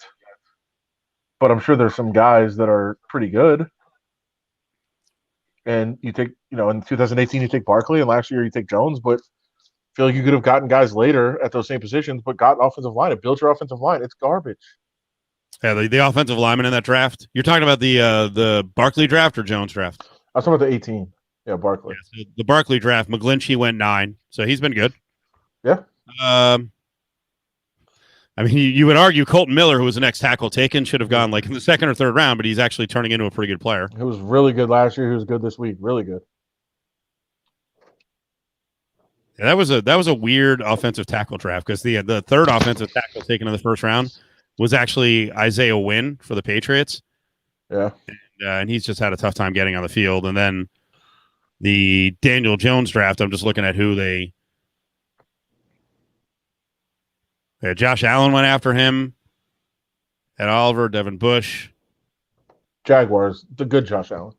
But I'm sure there's some guys that are pretty good. And you take, in 2018, you take Barkley, and last year you take Jones, but I feel like you could have gotten guys later at those same positions, but got offensive line. It built your offensive line. It's garbage. Yeah, the offensive lineman in that draft. You're talking about the Barkley draft or Jones draft? I was talking about the 18. Yeah, Barkley. Yeah, so the Barkley draft, McGlinchey went 9, so he's been good. Yeah. I mean, you would argue Colton Miller, who was the next tackle taken, should have gone like in the 2nd or 3rd round, but he's actually turning into a pretty good player. He was really good last year. He was good this week. Really good. Yeah, that was a weird offensive tackle draft because the 3rd offensive tackle taken in the 1st round was actually Isaiah Wynn for the Patriots. Yeah. And he's just had a tough time getting on the field. And then the Daniel Jones draft, I'm just looking at who they Josh Allen went after him. Ed Oliver, Devin Bush. Jaguars, the good Josh Allen.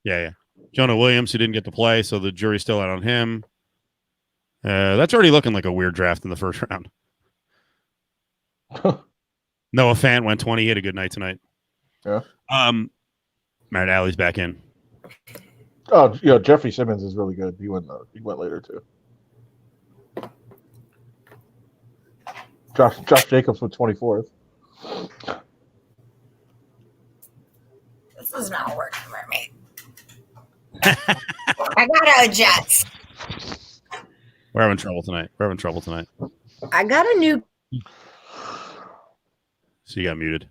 Yeah. Jonah Williams, who didn't get to play, so the jury's still out on him. That's already looking like a weird draft in the 1st round. Noah Fant went 20. He had a good night tonight. Yeah. Matt Alley's back in. Oh, Jeffrey Simmons is really good. He went later too. Josh Jacobs went 24th. This is not working for me. I gotta adjust. We're having trouble tonight. I got a new. So you got muted.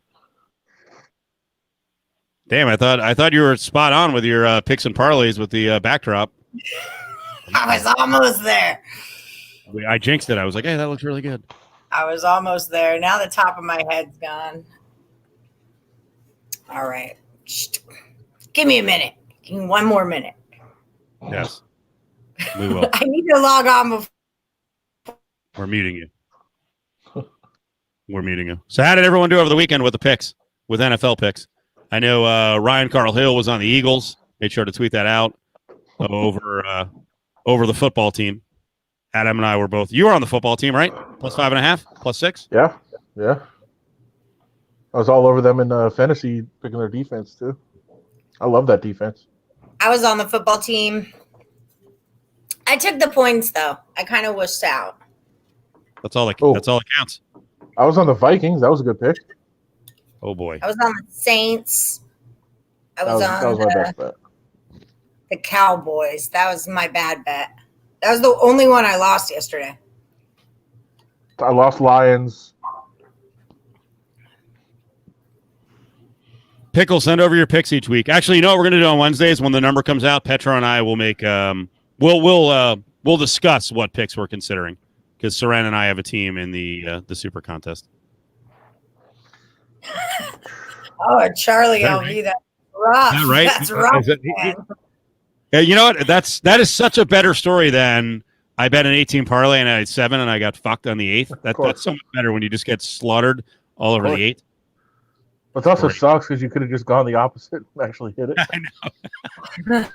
Damn, I thought you were spot on with your picks and parlays with the backdrop. I was almost there. I jinxed it. I was like, hey, that looks really good. I was almost there. Now the top of my head's gone. All right. Give me a minute. Give me one more minute. Yes. We will. I need to log on before. We're muting you. So how did everyone do over the weekend with the picks, with NFL picks? I know Ryan Carl Hill was on the Eagles. Made sure to tweet that out over the football team. Adam and I were both. You were on the football team, right? +5.5, +6. Yeah. I was all over them in fantasy, picking their defense too. I love that defense. I was on the football team. I took the points though. I kind of wished out. That's all that counts. I was on the Vikings. That was a good pick. Oh boy. I was on the Saints. That was my best bet. The Cowboys. That was my bad bet. That was the only one I lost yesterday. I lost Lions. Pickle, send over your picks each week. Actually, you know what we're going to do on Wednesdays when the number comes out? Petra and I will make we'll discuss what picks we're considering because Seren and I have a team in the super contest. Oh, Charlie That LV, that's rough. Is that right? That's rough, man. Yeah, you know what? That is such a better story than I bet an 18 parlay and I had 7 and I got fucked on the 8th. That's so much better when you just get slaughtered all over the 8th. But it also sucks because you could have just gone the opposite and actually hit it. I know.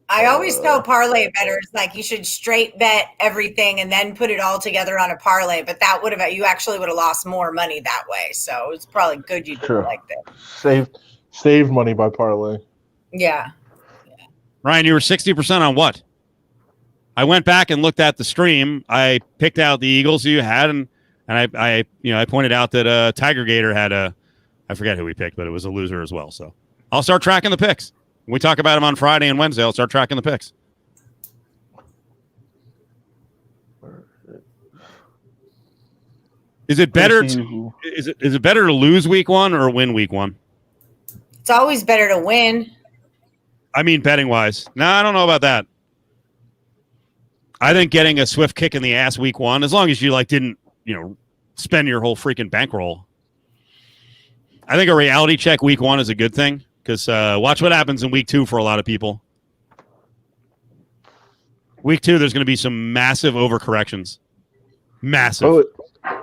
I always tell parlay bettors, like, you should straight bet everything and then put it all together on a parlay. But that you actually would have lost more money that way. So it's probably good you did it like that. Saved money by parlay. Yeah. Ryan, you were 60% on what? I went back and looked at the stream. I picked out the Eagles you had, and I pointed out that Tiger Gator had I forget who we picked, but it was a loser as well. So I'll start tracking the picks. When we talk about them on Friday and Wednesday, I'll start tracking the picks. Is it better to lose week 1 or win week 1? It's always better to win. I mean, betting wise. No, I don't know about that. I think getting a swift kick in the ass week 1, as long as you didn't, spend your whole freaking bankroll. I think a reality check week 1 is a good thing because watch what happens in week 2 for a lot of people. Week 2, there's going to be some massive overcorrections. Massive.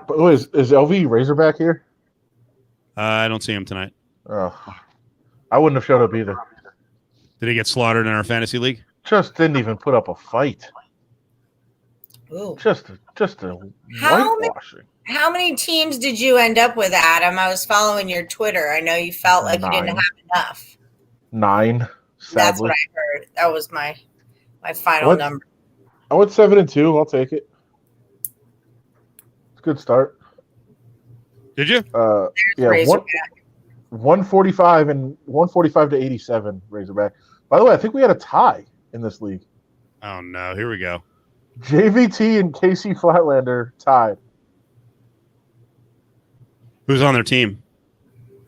Is LV Razorback here? I don't see him tonight. Oh, I wouldn't have showed up either. Did he get slaughtered in our fantasy league? Just didn't even put up a fight. Ooh. Just a whitewashing. How many teams did you end up with, Adam? I was following your Twitter. I know you felt like 9. you didn't have enough. 9. Sadly. That's what I heard. That was my final number. I went 7-2. I'll take it. It's a good start. Did you? Yeah. 145 and 145 to 87 Razorback. By the way, I think we had a tie in this league. Oh no! Here we go. JVT and Casey Flatlander tied. Who's on their team?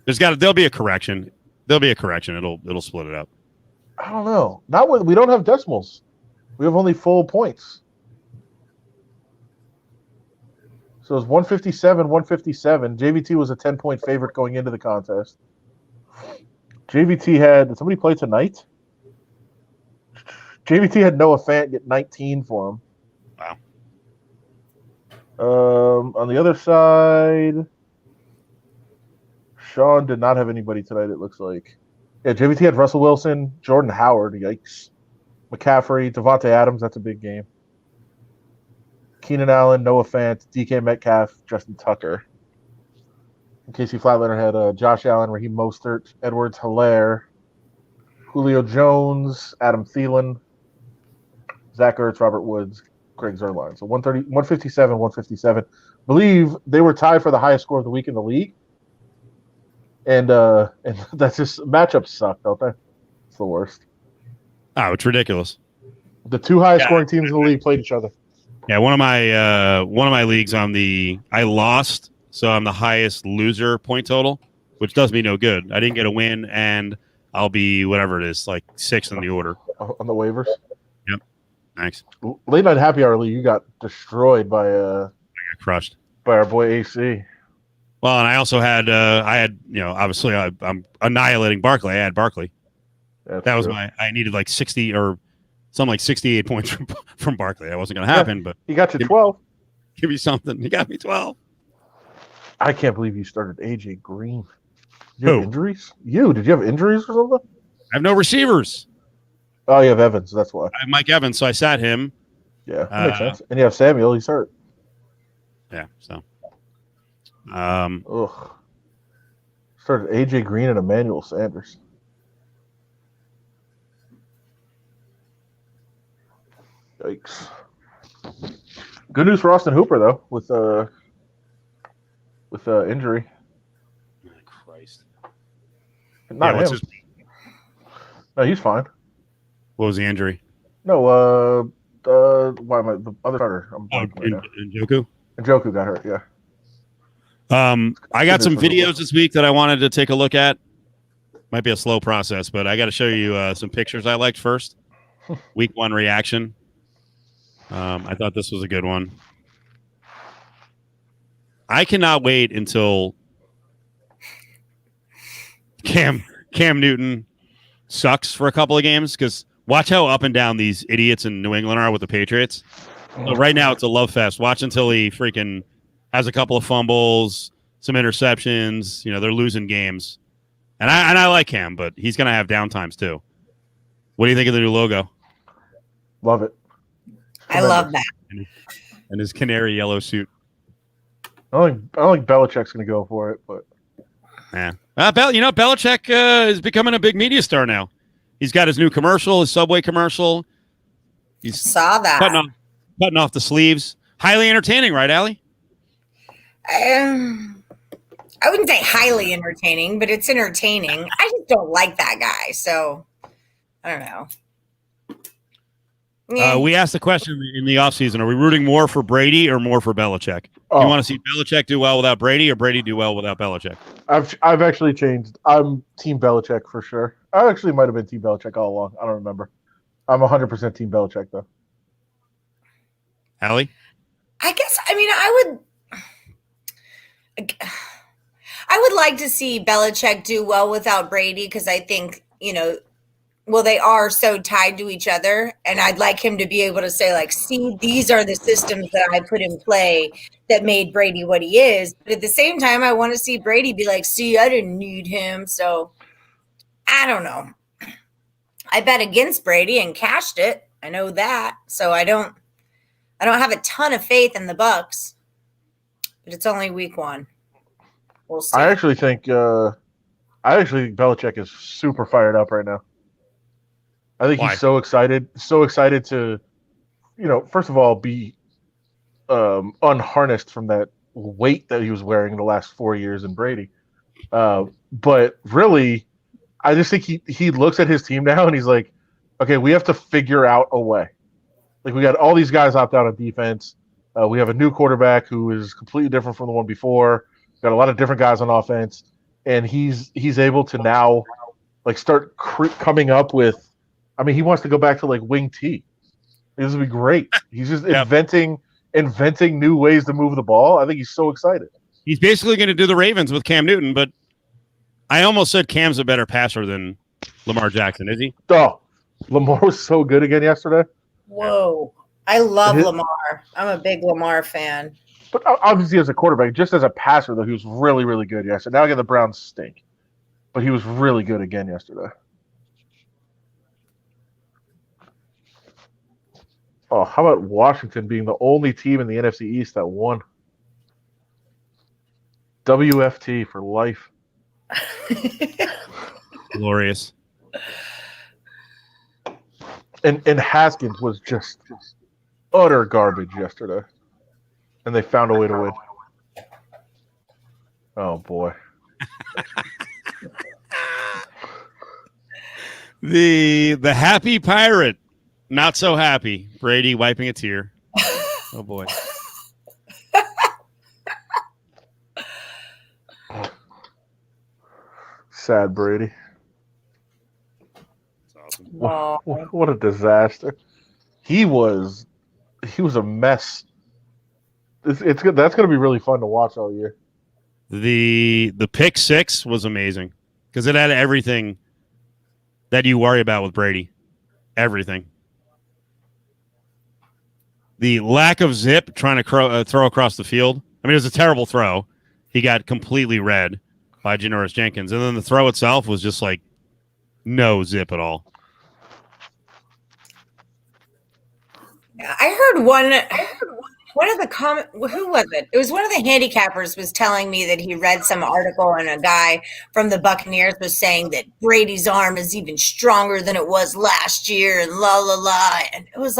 There'll be a correction. It'll split it up. I don't know. We don't have decimals. We have only full points. So it's 157, 157. JVT was a 10-point favorite going into the contest. Did somebody play tonight? JVT had Noah Fant get 19 for him. Wow. On the other side, Sean did not have anybody tonight, it looks like. Yeah, JVT had Russell Wilson, Jordan Howard, yikes. McCaffrey, Devontae Adams, that's a big game. Keenan Allen, Noah Fant, DK Metcalf, Justin Tucker. And Casey Flatlander had Josh Allen, Raheem Mostert, Edwards Hilaire, Julio Jones, Adam Thielen, Zach Ertz, Robert Woods, Greg Zuerlein. So 157, 157. I believe they were tied for the highest score of the week in the league. And that's just matchups suck, don't they? It's the worst. Oh, it's ridiculous. The 2 highest scoring teams in the league played each other. Yeah, one of my leagues I lost, so I'm the highest loser point total, which does me no good. I didn't get a win, and I'll be whatever it is, like 6th in the order on the waivers. Yep, thanks. Late night happy hour league, you got destroyed by I got crushed by our boy AC. Well, and I also had obviously I'm annihilating Barkley. I had Barkley. That was I needed like 60 or something like 68 points from Barkley. That wasn't going to happen, but he got you 12. Give me something. He got me 12. I can't believe you started AJ Green. Did you have injuries? Did you have injuries or something? I have no receivers. Oh, you have Evans. That's why. I have Mike Evans, so I sat him. Yeah, that makes sense. And you have Samuel. He's hurt. Yeah. So. Started AJ Green and Emmanuel Sanders. Yikes. Good news for Austin Hooper though, with injury. Christ. Not him. No, he's fine. What was the injury? No, why am I the other starter? Njoku? Njoku got hurt, yeah. I got some videos this week that I wanted to take a look at. Might be a slow process, but I got to show you some pictures I liked first. Week 1 reaction. I thought this was a good one. I cannot wait until Cam Newton sucks for a couple of games, because watch how up and down these idiots in New England are with the Patriots. So right now it's a love fest. Watch until he freaking has a couple of fumbles, some interceptions. They're losing games. And I like Cam, but he's going to have downtimes too. What do you think of the new logo? Love it. I love that. And his canary yellow suit. I don't think Belichick's going to go for it, but yeah. Belichick is becoming a big media star now. He's got his new commercial, his Subway commercial. He's saw that. Cutting off the sleeves. Highly entertaining, right, Allie? I wouldn't say highly entertaining, but it's entertaining. I just don't like that guy, so I don't know. Yeah. We asked the question in the offseason, are we rooting more for Brady or more for Belichick? Do you want to see Belichick do well without Brady or Brady do well without Belichick? I've actually changed. I'm Team Belichick for sure. I actually might have been Team Belichick all along. I don't remember. I'm 100% Team Belichick, though. Allie? I would like to see Belichick do well without Brady, because I think, they are so tied to each other, and I'd like him to be able to say, like, see, these are the systems that I put in play that made Brady what he is. But at the same time, I want to see Brady be like, see, I didn't need him. So I don't know. I bet against Brady and cashed it. I know that. So I don't have a ton of faith in the Bucs, but it's only week 1. We'll see. I actually think Belichick is super fired up right now. I think he's so excited to, first of all, be unharnessed from that weight that he was wearing the last 4 years in Brady. But really, I just think he looks at his team now and he's like, okay, we have to figure out a way. Like, we got all these guys opt out on defense. We have a new quarterback who is completely different from the one before. Got a lot of different guys on offense, and he's able to now start coming up with. I mean, he wants to go back to wing T. This would be great. He's just inventing new ways to move the ball. I think he's so excited. He's basically going to do the Ravens with Cam Newton, but I almost said Cam's a better passer than Lamar Jackson. Is he? Oh, Lamar was so good again yesterday. Whoa. I love Lamar. I'm a big Lamar fan. But obviously as a quarterback, just as a passer, though, he was really, really good yesterday. Now again, the Browns stink. But he was really good again yesterday. Oh, how about Washington being the only team in the NFC East that won? WFT for life. Glorious. And Haskins was just utter garbage yesterday. And they found a way to win. Oh, boy. The happy pirate. Not so happy. Brady wiping a tear. Oh, boy. Sad Brady. That's awesome. Wow. What a disaster. He was a mess. It's good. That's going to be really fun to watch all year. The pick 6 was amazing because it had everything that you worry about with Brady. Everything. The lack of zip trying to throw across the field. I mean, it was a terrible throw. He got completely read by Janoris Jenkins. And then the throw itself was just no zip at all. I heard one of the who was it? It was one of the handicappers was telling me that he read some article and a guy from the Buccaneers was saying that Brady's arm is even stronger than it was last year and la la la. And it was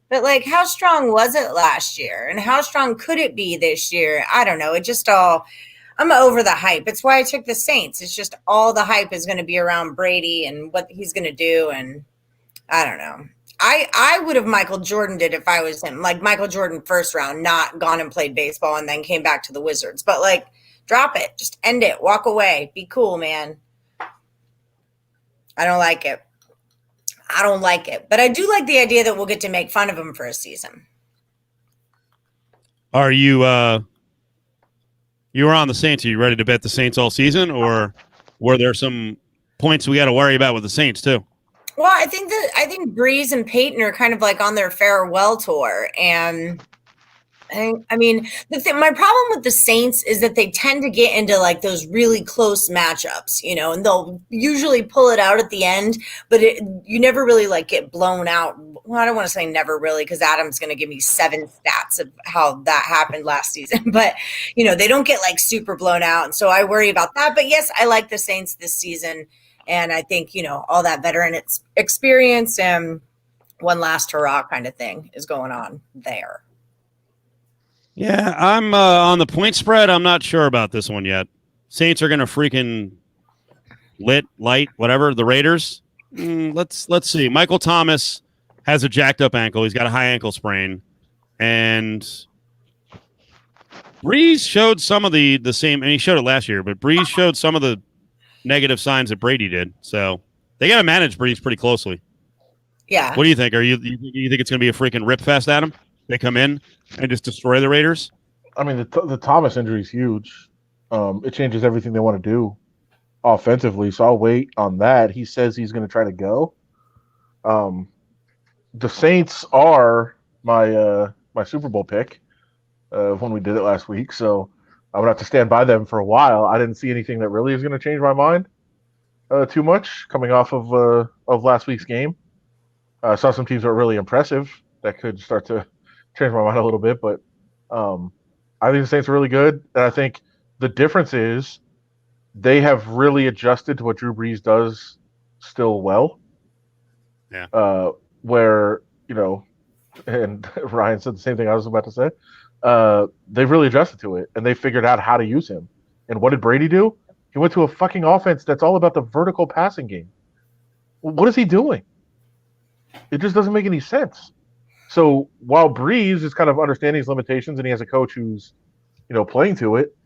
but how strong was it last year? And how strong could it be this year? I don't know. It just I'm over the hype. It's why I took the Saints. It's just all the hype is going to be around Brady and what he's going to do. And I don't know. I would have Michael Jordaned it if I was him. Michael Jordan first round, not gone and played baseball and then came back to the Wizards. But drop it. Just end it. Walk away. Be cool, man. I don't like it. I don't like it. But I do like the idea that we'll get to make fun of him for a season. Are you you were on the Saints? Are you ready to bet the Saints all season, or were there some points we got to worry about with the Saints too? Well, I think Breeze and Peyton are kind of like on their farewell tour, and I mean, my problem with the Saints is that they tend to get into like those really close matchups, and they'll usually pull it out at the end, but you never really like get blown out. Well, I don't want to say never really, because Adam's going to give me 7 stats of how that happened last season, but they don't get like super blown out. And so I worry about that. But yes, I like the Saints this season. And I think, all that veteran experience and one last hurrah kind of thing is going on there. Yeah, I'm on the point spread. I'm not sure about this one yet. Saints are going to freaking light, whatever. The Raiders. Let's see. Michael Thomas has a jacked up ankle. He's got a high ankle sprain, and Breeze showed some of the same. And he showed it last year, but Breeze showed some of the negative signs that Brady did. So they got to manage Breeze pretty closely. Yeah. What do you think? You think it's going to be a freaking rip fest, Adam? They come in and just destroy the Raiders? I mean, the Thomas injury is huge. It changes everything they want to do offensively, so I'll wait on that. He says he's going to try to go. The Saints are my Super Bowl pick when we did it last week, so I'm going to have to stand by them for a while. I didn't see anything that really is going to change my mind too much coming off of last week's game. I saw some teams that were really impressive that could start to change my mind a little bit, but I think the Saints are really good, and I think the difference is they have really adjusted to what Drew Brees does still well. Yeah. Where, and Ryan said the same thing I was about to say. They've really adjusted to it, and they figured out how to use him. And what did Brady do? He went to a fucking offense that's all about the vertical passing game. What is he doing? It just doesn't make any sense. So while Breeze is kind of understanding his limitations and he has a coach who's, playing to it,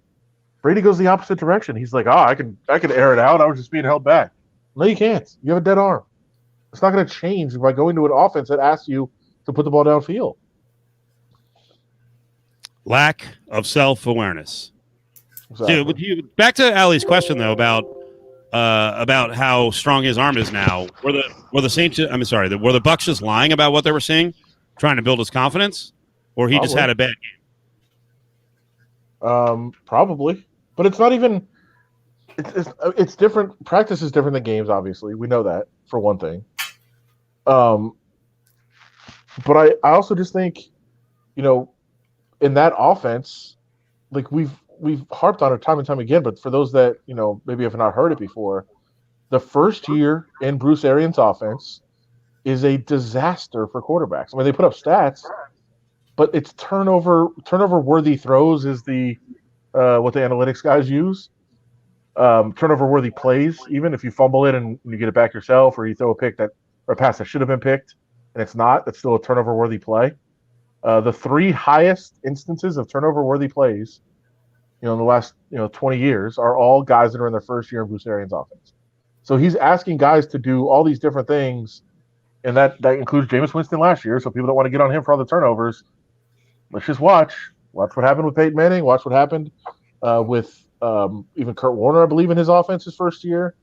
Brady goes the opposite direction. He's like, I can air it out. I was just being held back. No, you can't. You have a dead arm. It's not going to change by going to an offense that asks you to put the ball downfield. Lack of self-awareness. Exactly. Dude, back to Ali's question though about how strong his arm is now. Were the Saints? Were the Bucs just lying about what they were seeing, trying to build his confidence, or he just had a bad game? Probably, but it's not even. It's different. Practice is different than games. Obviously, we know that for one thing. But I also just think, in that offense, like we've harped on it time and time again, but for those that, maybe have not heard it before, the first year in Bruce Arians' offense is a disaster for quarterbacks. I mean, they put up stats, but it's turnover worthy throws is the what the analytics guys use. Turnover worthy plays, even if you fumble it and you get it back yourself, or you throw a pass that should have been picked and it's not, that's still a turnover worthy play. The 3 highest instances of turnover worthy plays, in the last 20 years are all guys that are in their first year in Bruce Arians' offense. So he's asking guys to do all these different things, and that includes Jameis Winston last year. So people don't want to get on him for all the turnovers. Let's just watch what happened with Peyton Manning. Watch what happened with even Kurt Warner, I believe, in his offense his first year.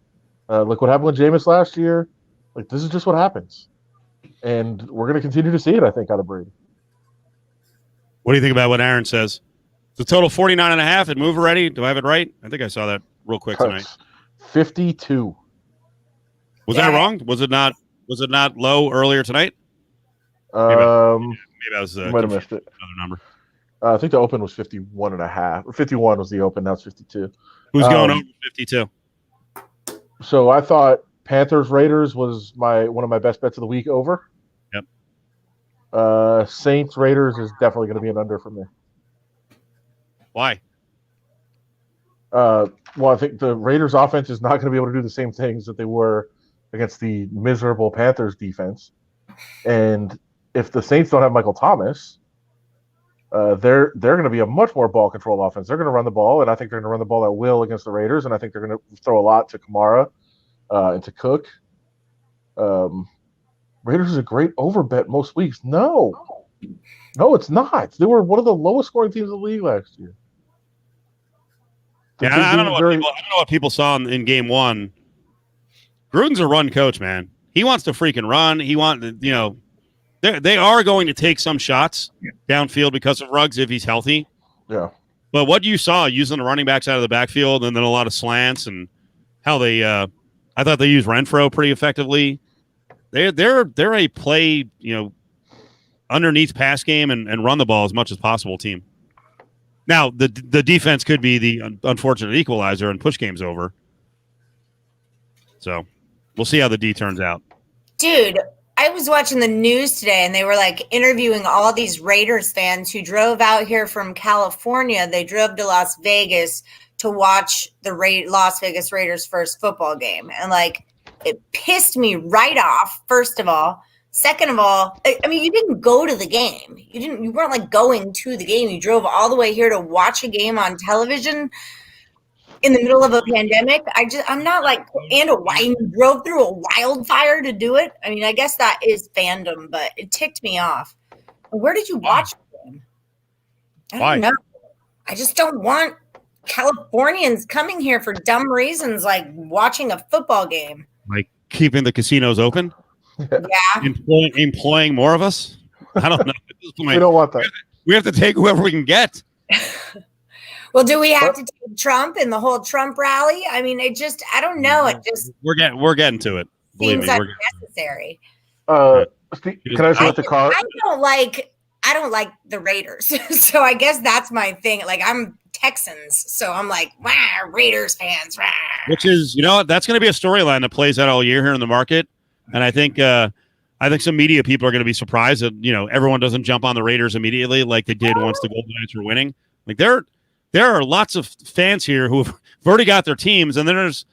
Look what happened with Jameis last year. Like, this is just what happens, and we're going to continue to see it, I think, out of Brady. What do you think about what Aaron says? The total 49.5 and move already. Do I have it right? I think I saw that real quick tonight. 52. Was that wrong? Was it not low earlier tonight? Maybe I was might have missed it. Another number. I think the open was 51.5. Or 51 was the open. Now it's 52. Who's going over 52? So I thought Panthers Raiders was one of my best bets of the week over. Yep. Saints Raiders is definitely going to be an under for me. Why? Well, I think the Raiders offense is not going to be able to do the same things that they were against the miserable Panthers defense. And if the Saints don't have Michael Thomas, they're going to be a much more ball control offense. They're going to run the ball, and I think they're going to run the ball at will against the Raiders, and I think they're going to throw a lot to Kamara and to Cook. Raiders is a great over bet most weeks. No, it's not. They were one of the lowest scoring teams in the league last year. Yeah, I don't know what people saw in game one. Gruden's a run coach, man. He wants to freaking run. They are going to take some shots downfield because of Ruggs if he's healthy. Yeah. But what you saw using the running backs out of the backfield and then a lot of slants and how they I thought they used Renfro pretty effectively. They're a play, underneath pass game and run the ball as much as possible team. Now, the defense could be the unfortunate equalizer and push games over. So we'll see how the D turns out. Dude, I was watching the news today and they were like interviewing all these Raiders fans who drove out here from California. They drove to Las Vegas to watch the Las Vegas Raiders first football game. And like, it pissed me right off, first of all. Second of all, I mean, you didn't go to the game. You weren't like going to the game. You drove all the way here to watch a game on television in the middle of a pandemic. I'm not like, and you drove through a wildfire to do it. I mean, I guess that is fandom, but it ticked me off. Where did you watch the game? I don't know. I just don't want Californians coming here for dumb reasons like watching a football game. Like keeping the casinos open? Yeah. Employing more of us? I don't know. We don't want that. We have to take whoever we can get. Well, do we have to take Trump and the whole Trump rally? I mean, I don't know. It just we're getting to it. Seems unnecessary. Can I say what the car? I don't like the Raiders, so I guess that's my thing. Like I'm Texans, so I'm like, wow, Raiders fans. Rah. Which is, that's going to be a storyline that plays out all year here in the market, and I think some media people are going to be surprised that everyone doesn't jump on the Raiders immediately like they did once the Golden Knights were winning. Like there are lots of fans here who have already got their teams, and then there's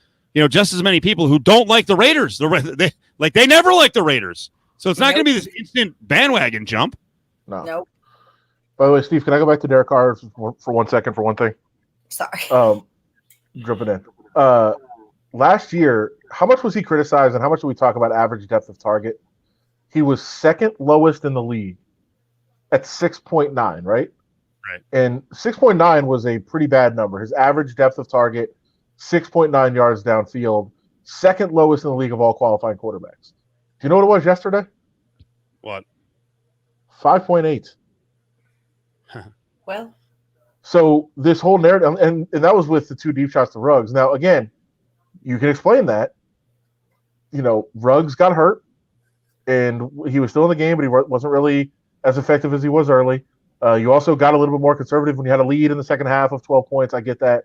just as many people who don't like the Raiders. They never like the Raiders, so it's not going to be this instant bandwagon jump. No. Nope. By the way, Steve, can I go back to Derek Carr for 1 second for one thing? Sorry. Jumping in. Last year, how much was he criticized, and how much did we talk about average depth of target? He was second lowest in the league at 6.9, right? Right. And 6.9 was a pretty bad number. His average depth of target, 6.9 yards downfield, second lowest in the league of all qualifying quarterbacks. Do you know what it was yesterday? What? 5.8. Well. So this whole narrative, and that was with the 2 deep shots to Ruggs. Now, again, you can explain that. Ruggs got hurt, and he was still in the game, but he wasn't really as effective as he was early. You also got a little bit more conservative when you had a lead in the second half of 12 points. I get that.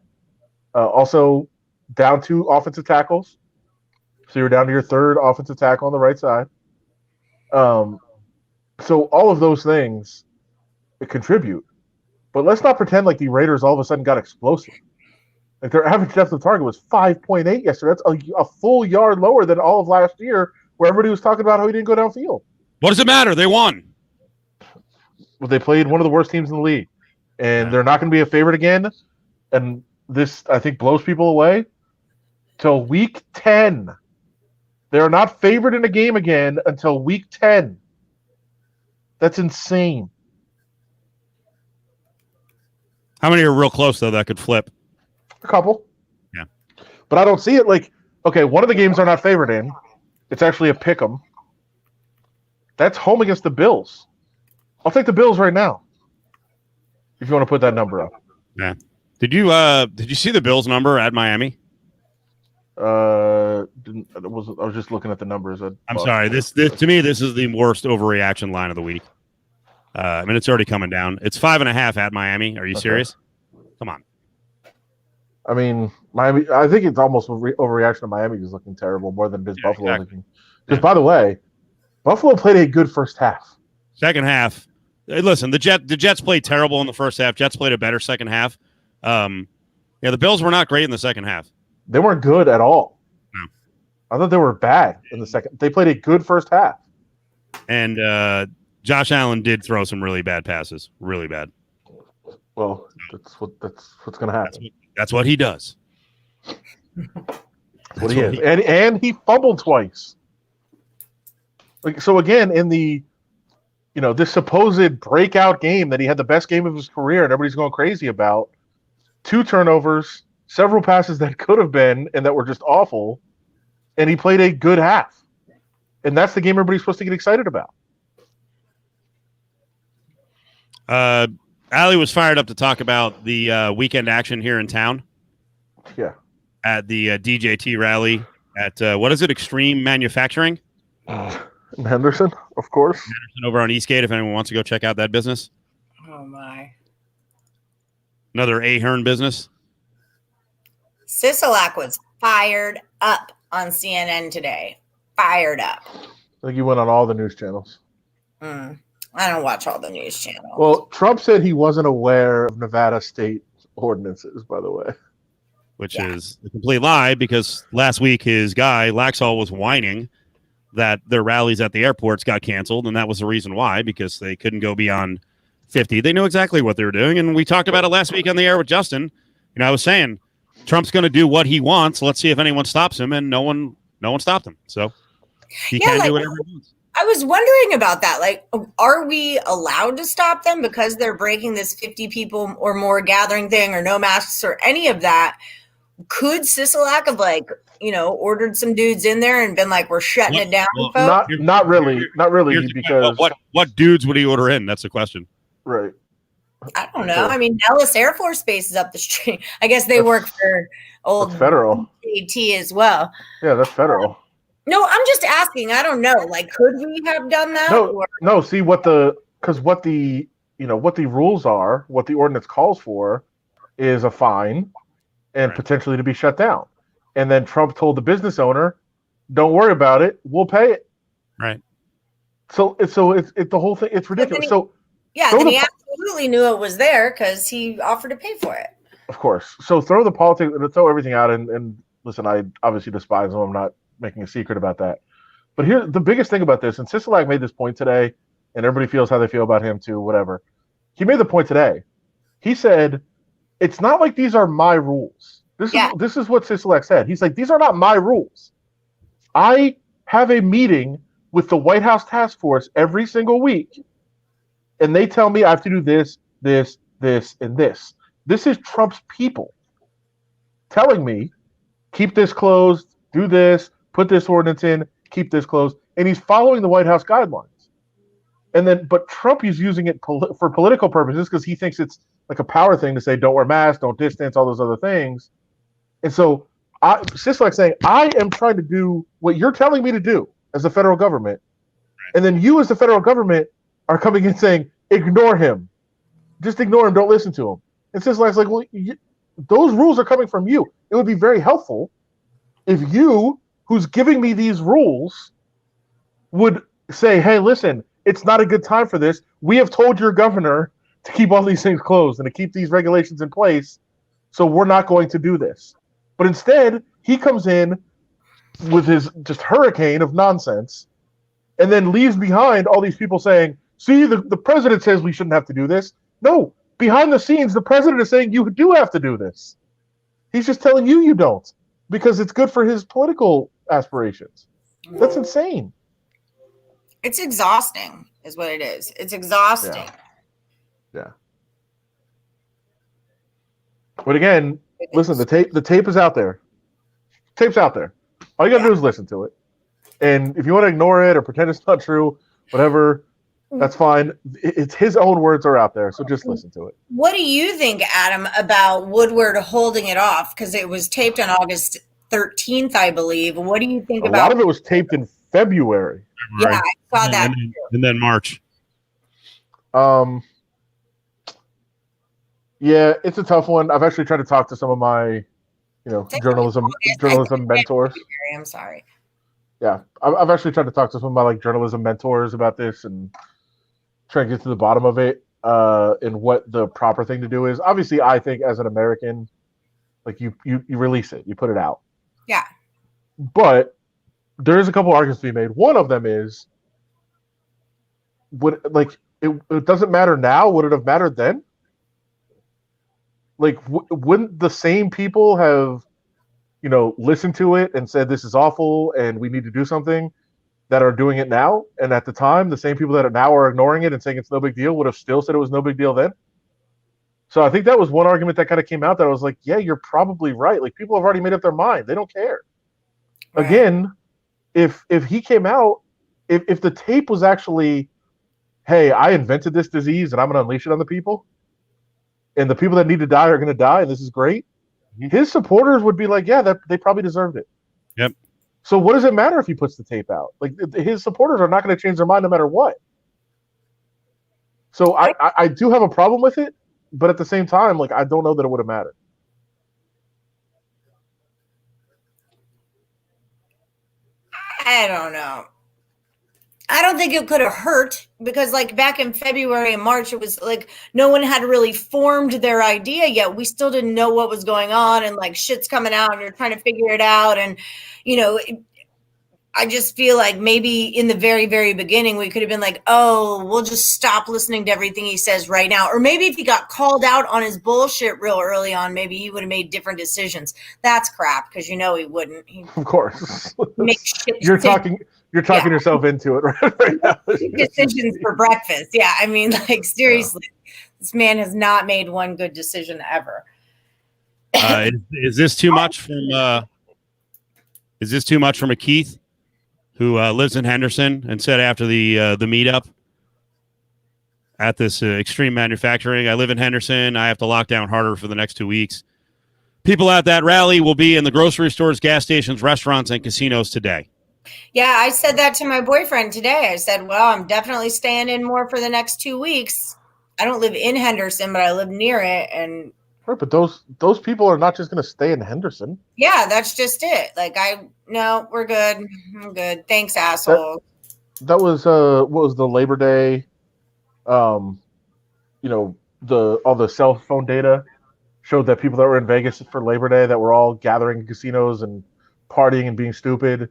Also, down 2 offensive tackles. So you're down to your third offensive tackle on the right side. So all of those things contribute. But let's not pretend like the Raiders all of a sudden got explosive. Like their average depth of target was 5.8 yesterday. That's a full yard lower than all of last year, where everybody was talking about how he didn't go downfield. What does it matter? They won. Well, they played one of the worst teams in the league, and they're not going to be a favorite again. And this, I think, blows people away. Till week 10, they are not favored in a game again until week 10. That's insane. How many are real close, though, that could flip? A couple. Yeah. But I don't see it like, okay, one of the games they're not favored in. It's actually a pick 'em. That's home against the Bills. I'll take the Bills right now. If you want to put that number up. Yeah. Did you see the Bills number at Miami? I was just looking at the numbers. I'm sorry. This to me, this is the worst overreaction line of the week. I mean, it's already coming down. It's 5.5 at Miami. Are you serious? Come on. I mean, Miami. I think it's almost overreaction to Miami is looking terrible more than it is Buffalo looking. Because by the way, Buffalo played a good first half. Second half. Listen, the Jets played terrible in the first half. Jets played a better second half. The Bills were not great in the second half. They weren't good at all. No. I thought they were bad in the second. They played a good first half. And Josh Allen did throw some really bad passes. Really bad. Well, that's what's going to happen. That's what he does. What he is. And he fumbled twice. Like, so again, in the, this supposed breakout game that he had the best game of his career and everybody's going crazy about, 2 turnovers, several passes that could have been and that were just awful, and he played a good half. And that's the game everybody's supposed to get excited about. Ali was fired up to talk about the weekend action here in town. Yeah. At the DJT rally at, what is it, Extreme Manufacturing? Henderson, of course. Henderson over on Eastgate, if anyone wants to go check out that business. Oh, my. Another Ahern business. Sisolak was fired up on CNN today. Fired up. I think he went on all the news channels. I don't watch all the news channels. Well, Trump said he wasn't aware of Nevada state ordinances, by the way. Which is a complete lie, because last week his guy, Laxall, was whining that their rallies at the airports got canceled, and that was the reason why, because they couldn't go beyond 50. They knew exactly what they were doing, and we talked about it last week on the air with Justin. I was saying, Trump's going to do what he wants. Let's see if anyone stops him, and no one stopped him. So he can do whatever he wants. I was wondering about that. Like, are we allowed to stop them because they're breaking this 50 people or more gathering thing, or no masks or any of that? Could Sisolak have ordered some dudes in there and been like, we're shutting it down? Well, not really, because what dudes would he order in? That's the question. Right. I don't know. Sure. I mean, Nellis Air Force Base is up the street. I guess they work for old federal AT as well. Yeah, that's federal. No, I'm just asking. I don't know. Like, could we have done that? No. See what the rules are, what the ordinance calls for, is a fine and potentially to be shut down. And then Trump told the business owner, "Don't worry about it. We'll pay it." Right. So it's the whole thing. It's ridiculous. He absolutely knew it was there because he offered to pay for it. Of course. So throw the politics, throw everything out, and listen. I obviously despise him. I'm not making a secret about that. But here, the biggest thing about this, and Sisolak made this point today, and everybody feels how they feel about him too. Whatever. He made the point today. He said, "It's not like these are my rules." This is what Sisolak said. He's like, "These are not my rules. I have a meeting with the White House task force every single week, and they tell me I have to do this, this, this, and this. This is Trump's people telling me, keep this closed, do this, put this ordinance in, keep this closed," and he's following the White House guidelines. But Trump is using it for political purposes because he thinks it's like a power thing to say, don't wear masks, don't distance, all those other things. And so Sisolak's saying, I am trying to do what you're telling me to do as the federal government. And then you as the federal government are coming in saying, ignore him. Just ignore him. Don't listen to him. And Sisolak's like, well, those rules are coming from you. It would be very helpful if you, who's giving me these rules, would say, hey, listen, it's not a good time for this. We have told your governor to keep all these things closed and to keep these regulations in place, so we're not going to do this. But instead, he comes in with his just hurricane of nonsense and then leaves behind all these people saying, see, the president says we shouldn't have to do this. No, behind the scenes, the president is saying you do have to do this. He's just telling you don't because it's good for his political aspirations. That's insane. It's exhausting is what it is. It's exhausting. Yeah. But again, listen, the tape is out there. Tape's out there. All you got to do is listen to it. And if you want to ignore it or pretend it's not true, whatever, that's fine. It's his own words are out there, so just listen to it. What do you think, Adam, about Woodward holding it off? Because it was taped on August 13th, I believe. What do you think about it? A lot of it was taped in February. Yeah, I saw that. And then March. Yeah, it's a tough one. I've actually tried to talk to some of my, journalism mentors. I'm sorry. Yeah, I've actually tried to talk to some of my journalism mentors about this and try and get to the bottom of it and what the proper thing to do is. Obviously, I think as an American, you release it, you put it out. Yeah. But there is a couple arguments to be made. One of them is, it doesn't matter now. Would it have mattered then? Wouldn't the same people have, listened to it and said this is awful and we need to do something that are doing it now, and at the time, the same people that are now are ignoring it and saying it's no big deal would have still said it was no big deal then. So I think that was one argument that kind of came out that I was like, yeah, you're probably right. Like, people have already made up their mind. They don't care. Right. Again, if he came out, if the tape was actually, hey, I invented this disease and I'm going to unleash it on the people, and the people that need to die are going to die, and this is great, his supporters would be like, yeah, that they probably deserved it. Yep. So what does it matter if he puts the tape out? Like, his supporters are not going to change their mind no matter what. So I do have a problem with it, but at the same time, like, I don't know that it would have mattered. I don't know. I don't think it could have hurt because, like, back in February and March, it was like no one had really formed their idea yet. We still didn't know what was going on, and like shit's coming out and you're trying to figure it out. And, you know, I just feel like maybe in the very, very beginning, we could have been like, oh, we'll just stop listening to everything he says right now. Or maybe if he got called out on his bullshit real early on, maybe he would have made different decisions. That's crap, because you know he wouldn't. Of course. You're talking yourself into it right now. Decisions for breakfast. Yeah, I mean, like, seriously, this man has not made one good decision ever. Is this too much from? Is this too much from a Keith, who lives in Henderson, and said after the meetup at this Extreme Manufacturing, I live in Henderson. I have to lock down harder for the next 2 weeks. People at that rally will be in the grocery stores, gas stations, restaurants, and casinos today. Yeah, I said that to my boyfriend today. I said, well, I'm definitely staying in more for the next 2 weeks. I don't live in Henderson, but I live near it. And right, but those people are not just going to stay in Henderson. Yeah, that's just it. Like, no, we're good. I'm good. Thanks, asshole. That was what was the Labor Day? You know, all the cell phone data showed that people that were in Vegas for Labor Day that were all gathering in casinos and partying and being stupid.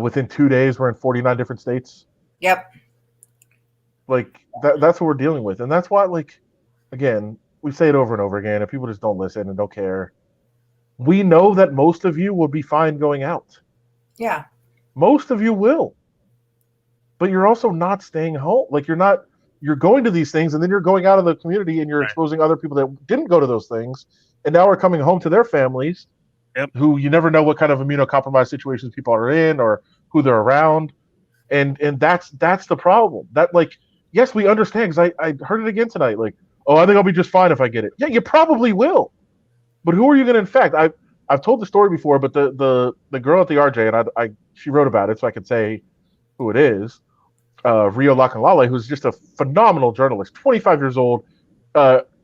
Within 2 days, we're in 49 different states. Yep. Like, that's what we're dealing with. And that's why, like, again, we say it over and over again, and people just don't listen and don't care. We know that most of you will be fine going out. Yeah. Most of you will. But you're also not staying home. Like, you're going to these things, and then you're going out of the community, and you're exposing other people that didn't go to those things, and now are coming home to their families. Yep. Who you never know what kind of immunocompromised situations people are in or who they're around. And that's the problem. That, like, yes, we understand, because I heard it again tonight. Like, oh, I think I'll be just fine if I get it. Yeah, you probably will. But who are you going to infect? I've told the story before, but the girl at the RJ, and she wrote about it, so I could say who it is, Rio Lakanlale, who's just a phenomenal journalist, 25 years old.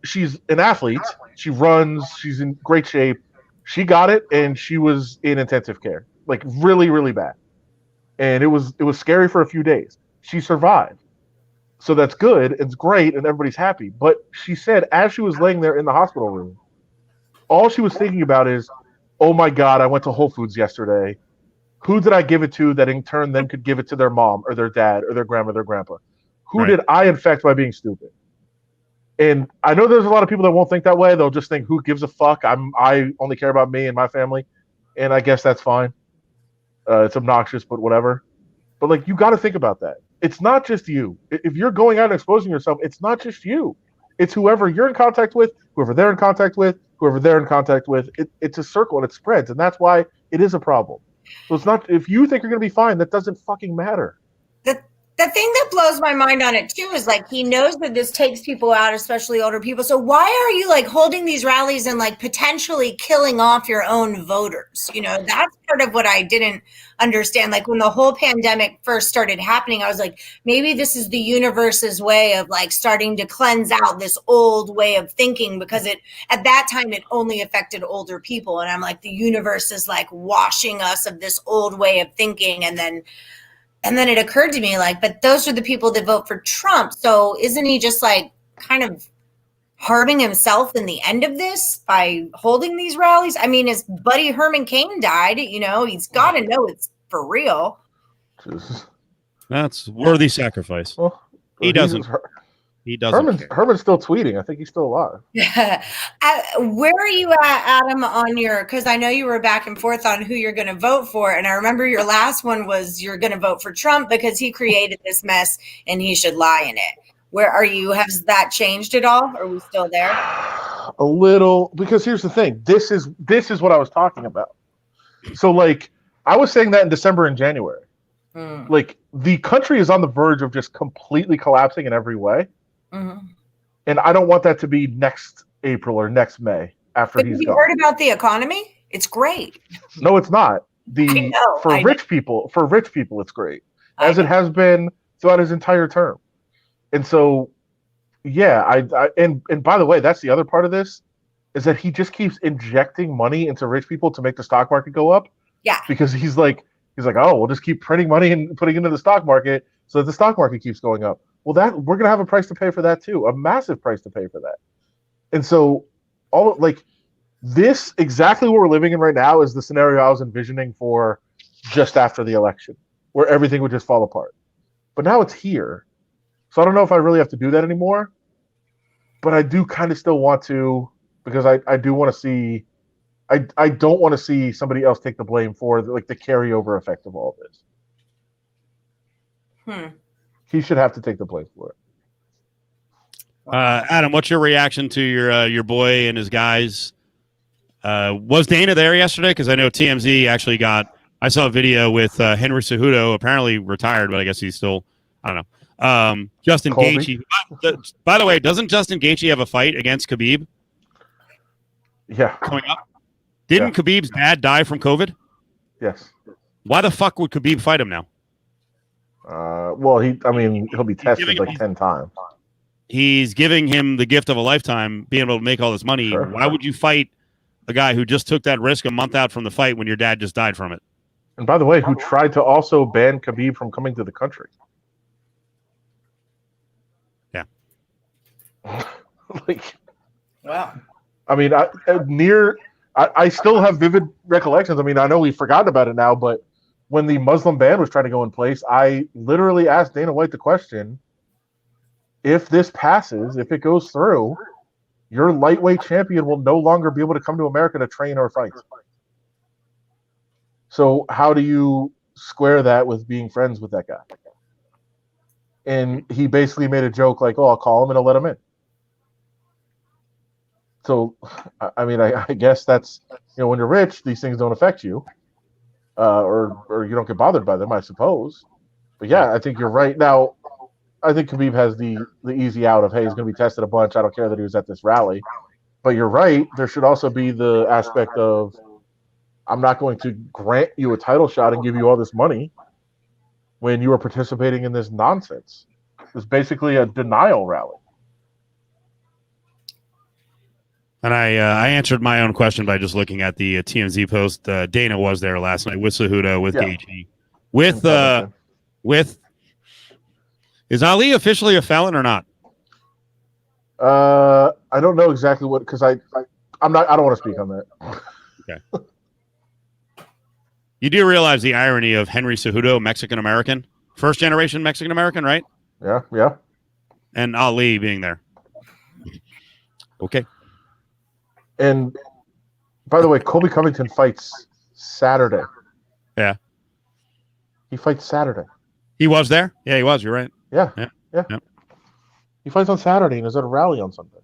She's an athlete. She runs. She's in great shape. She got it, and she was in intensive care, like really, really bad. And it was scary for a few days. She survived. So that's good. It's great, and everybody's happy. But she said as she was laying there in the hospital room, all she was thinking about is, oh, my God, I went to Whole Foods yesterday. Who did I give it to that in turn then could give it to their mom or their dad or their grandma or their grandpa? Who did I infect by being stupid? And I know there's a lot of people that won't think that way. They'll just think, who gives a fuck? I only care about me and my family. And I guess that's fine. It's obnoxious, but whatever. But, like, you got to think about that. It's not just you. If you're going out and exposing yourself, it's not just you. It's whoever you're in contact with, whoever they're in contact with, whoever they're in contact with. It's a circle, and it spreads. And that's why it is a problem. So it's not, if you think you're going to be fine, that doesn't fucking matter. The thing that blows my mind on it, too, is, like, he knows that this takes people out, especially older people. So why are you, like, holding these rallies and, like, potentially killing off your own voters? You know, that's part of what I didn't understand. Like, when the whole pandemic first started happening, I was like, maybe this is the universe's way of, like, starting to cleanse out this old way of thinking, because at that time it only affected older people. And I'm like, the universe is, like, washing us of this old way of thinking. And then it occurred to me, like, but those are the people that vote for Trump. So isn't he just, like, kind of harming himself in the end of this by holding these rallies? I mean, his buddy Herman Cain died. You know, he's got to know it's for real. That's worthy sacrifice. Well, he doesn't He doesn't care. Herman's still tweeting. I think he's still alive. Yeah. Where are you at, Adam, on your, because I know you were back and forth on who you're going to vote for. And I remember your last one was you're going to vote for Trump because he created this mess and he should lie in it. Where are you? Has that changed at all? Are we still there? A little, because here's the thing. This is what I was talking about. So, like, I was saying that in December and January. Like, the country is on the verge of just completely collapsing in every way. Mm-hmm. And I don't want that to be next April or next May after he's gone. You heard about the economy? It's great. No, it's not. Rich people, it's great. As it has been throughout his entire term. And so, yeah, and by the way, that's the other part of this, is that he just keeps injecting money into rich people to make the stock market go up. Yeah. Because he's like, oh, we'll just keep printing money and putting it into the stock market so that the stock market keeps going up. Well, we're going to have a price to pay for that too, a massive price to pay for that. And so this exactly what we're living in right now is the scenario I was envisioning for just after the election, where everything would just fall apart. But now it's here. So I don't know if I really have to do that anymore, but I do kind of still want to, because I do want to see, I don't want to see somebody else take the blame for the carryover effect of all this. He should have to take the blame for it. Adam, what's your reaction to your boy and his guys? Was Dana there yesterday? Because I know TMZ actually I saw a video with Henry Cejudo, apparently retired, but I guess he's still, I don't know. Justin Gaethje. By the way, doesn't Justin Gaethje have a fight against Khabib? Yeah. Coming up? Didn't Khabib's dad die from COVID? Yes. Why the fuck would Khabib fight him now? Well, he'll be tested 10 times. He's giving him the gift of a lifetime, being able to make all this money. Sure. Why would you fight a guy who just took that risk a month out from the fight when your dad just died from it? And by the way, who tried to also ban Khabib from coming to the country? Yeah. Wow. I mean, I still have vivid recollections. I mean, I know we've forgotten about it now, but when the Muslim ban was trying to go in place, I literally asked Dana White the question, if this passes, if it goes through, your lightweight champion will no longer be able to come to America to train or fight. So how do you square that with being friends with that guy? And he basically made a joke like, oh, I'll call him and I'll let him in. So, I mean, I guess that's, when you're rich, these things don't affect you, or you don't get bothered by them, I suppose. But yeah, I think you're right. Now, I think Khabib has the easy out of, hey, he's going to be tested a bunch. I don't care that he was at this rally. But you're right. There should also be the aspect of, I'm not going to grant you a title shot and give you all this money when you are participating in this nonsense. It's basically a denial rally. And I answered my own question by just looking at the TMZ post. Dana was there last night with Cejudo, with Gaethje, with. Is Ali officially a felon or not? I don't know exactly what, because I don't want to speak on that. Okay. You do realize the irony of Henry Cejudo, Mexican American, first generation Mexican American, right? Yeah. And Ali being there. Okay. And by the way, Colby Covington fights Saturday. Yeah. He fights Saturday. He was there? Yeah, he was. You're right. Yeah. He fights on Saturday and is at a rally on Sunday.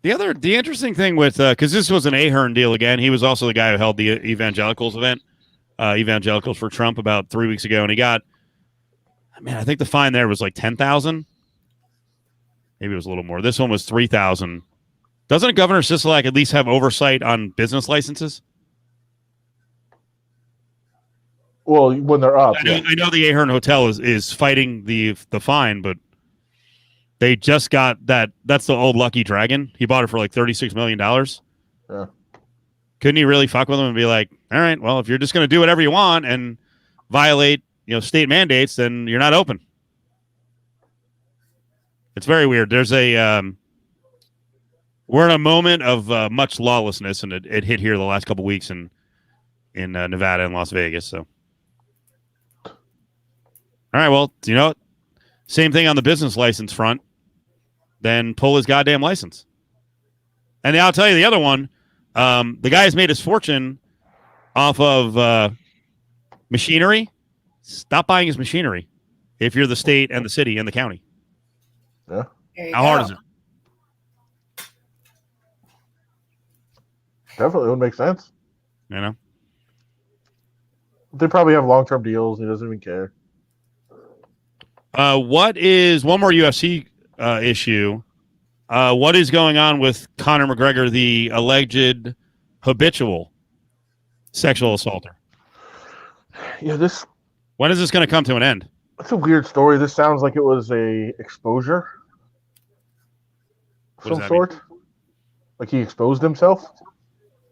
The interesting thing with, because this was an Ahern deal again, he was also the guy who held the Evangelicals event, Evangelicals for Trump, about 3 weeks ago, and he got, I think the fine there was like $10,000. Maybe it was a little more. This one was $3,000. Doesn't Governor Sisolak at least have oversight on business licenses? Well, when they're up. I know the Ahern Hotel is fighting the fine, but they just got that. That's the old Lucky Dragon. He bought it for like $36 million. Yeah. Couldn't he really fuck with them and be like, all right, well, if you're just going to do whatever you want and violate, state mandates, then you're not open. It's very weird. There's we're in a moment of much lawlessness, and it hit here the last couple weeks in Nevada and Las Vegas. So, all right, well, same thing on the business license front. then pull his goddamn license. And I'll tell you the other one. The guy has made his fortune off of machinery. Stop buying his machinery if you're the state and the city and the county. Yeah. How hard is it? Definitely would make sense. You know? They probably have long-term deals. He doesn't even care. What is one more UFC issue? What is going on with Conor McGregor, the alleged habitual sexual assaulter? Yeah, when is this going to come to an end? It's a weird story. This sounds like it was a exposure of some sort. Mean? Like he exposed himself.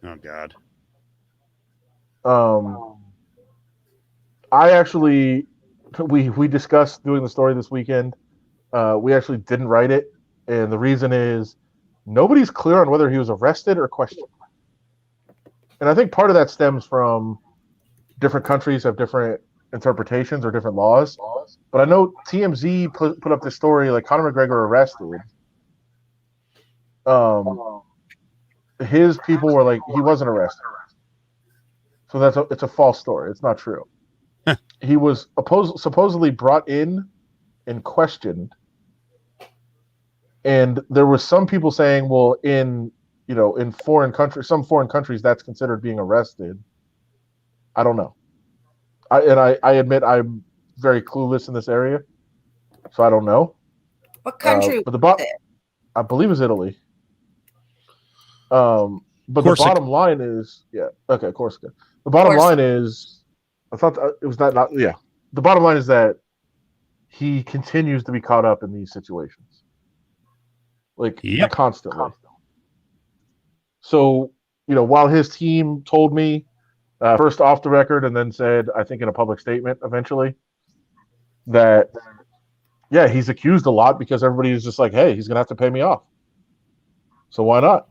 Oh God. I actually we discussed doing the story this weekend. We actually didn't write it, and the reason is nobody's clear on whether he was arrested or questioned. And I think part of that stems from different countries have different interpretations or different laws. But I know TMZ put up this story like Conor McGregor arrested. His people were like he wasn't arrested, so it's a false story. It's not true. He was supposedly brought in and questioned, and there was some people saying, well, in foreign countries, some foreign countries, that's considered being arrested. I don't know. I admit I'm very clueless in this area, so I don't know. What country? But I believe it's Italy. But Corsica. The bottom line is, Corsica. The bottom line is, I thought it was not. Yeah, the bottom line is that he continues to be caught up in these situations, like constantly. So, while his team told me first off the record and then said, I think in a public statement eventually, that he's accused a lot because everybody is just like, hey, he's gonna have to pay me off. So why not?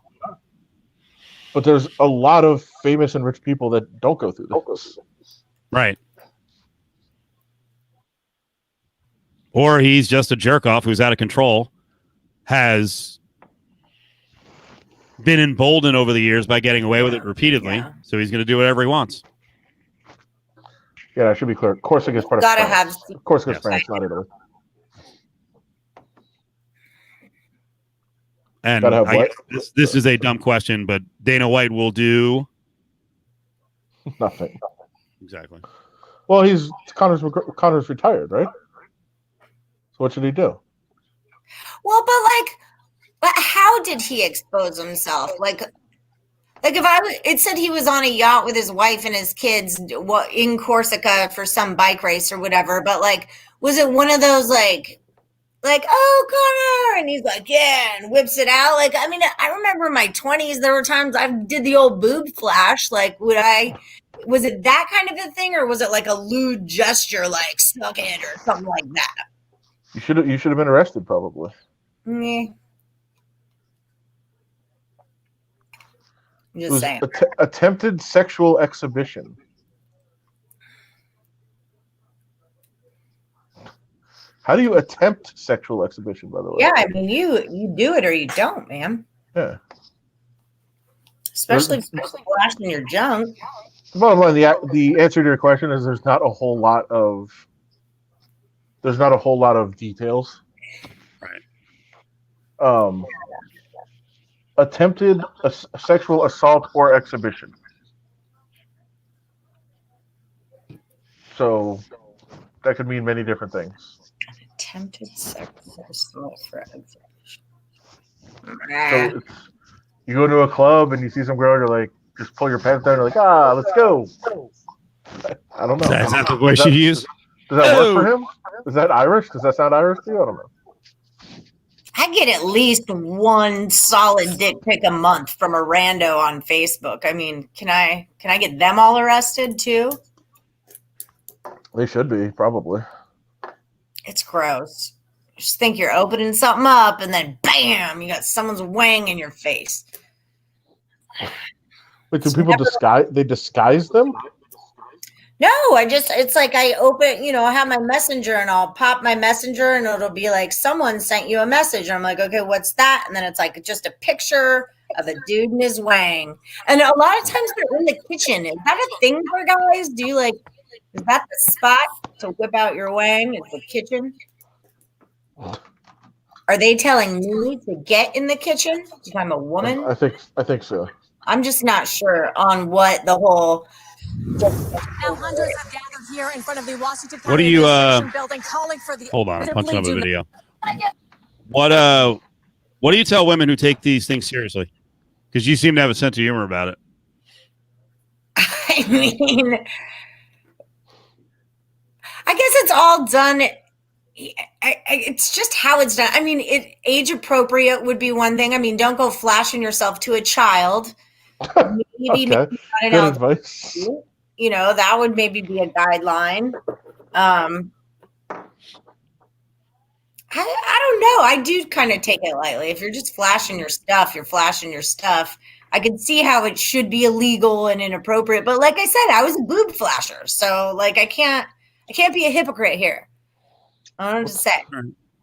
But there's a lot of famous and rich people that don't go through this. Right. Or he's just a jerk off who's out of control, has been emboldened over the years by getting away with it repeatedly. Yeah. So he's going to do whatever he wants. Yeah, that should be clear. Corsica is part of France. Corsica is France, not Italy. And this is a dumb question, but Dana White will do nothing. Exactly. Well, Conor's retired, right? So what should he do? Well, but how did he expose himself? Like if it said he was on a yacht with his wife and his kids in Corsica for some bike race or whatever, but was it one of those like, oh, Conor, and he's like, yeah, and whips it out. I remember in my 20s, there were times I did the old boob flash. Was it that kind of a thing, or was it like a lewd gesture, like suck it or something like that? You should have been arrested, probably. I'm just saying. Attempted sexual exhibition. How do you attempt sexual exhibition, by the way? Yeah, I mean, you do it or you don't, man. Yeah. Especially flashing your junk. The bottom line, the answer to your question is there's not a whole lot of details. Right. Attempted sexual assault or exhibition. So that could mean many different things. Attempted sexual assault for exhibition. So you go to a club and you see some girl, you're like, just pull your pants down, you're like, let's go. I don't know. Is that the way she used? Does that work for him? Is that Irish? Does that sound Irish to you? I don't know. I get at least one solid dick pic a month from a rando on Facebook. I mean, can I get them all arrested too? They should be, probably. It's gross. Just think you're opening something up and then bam, you got someone's wang in your face. Wait, do people disguise them? No, it's like I open, I have my messenger and I'll pop my messenger and it'll be like, someone sent you a message. And I'm like, okay, what's that? And then it's like just a picture of a dude in his wang. And a lot of times they're in the kitchen. Is that a thing for guys? Is that the spot to whip out your wang? Is the kitchen? Are they telling me to get in the kitchen if I'm a woman? I think so. I'm just not sure on what the whole. Now hundreds have gathered here in front of the Washington What do you building, calling for the hold on, I'm punching up a video. What do you tell women who take these things seriously? Because you seem to have a sense of humor about it. I mean, I guess it's all done. It's just how it's done. I mean, age appropriate would be one thing. I mean, don't go flashing yourself to a child. Maybe Good advice. That would maybe be a guideline. I don't know. I do kind of take it lightly. If you're just flashing your stuff, you're flashing your stuff. I can see how it should be illegal and inappropriate. But like I said, I was a boob flasher. So like I can't be a hypocrite here. I don't know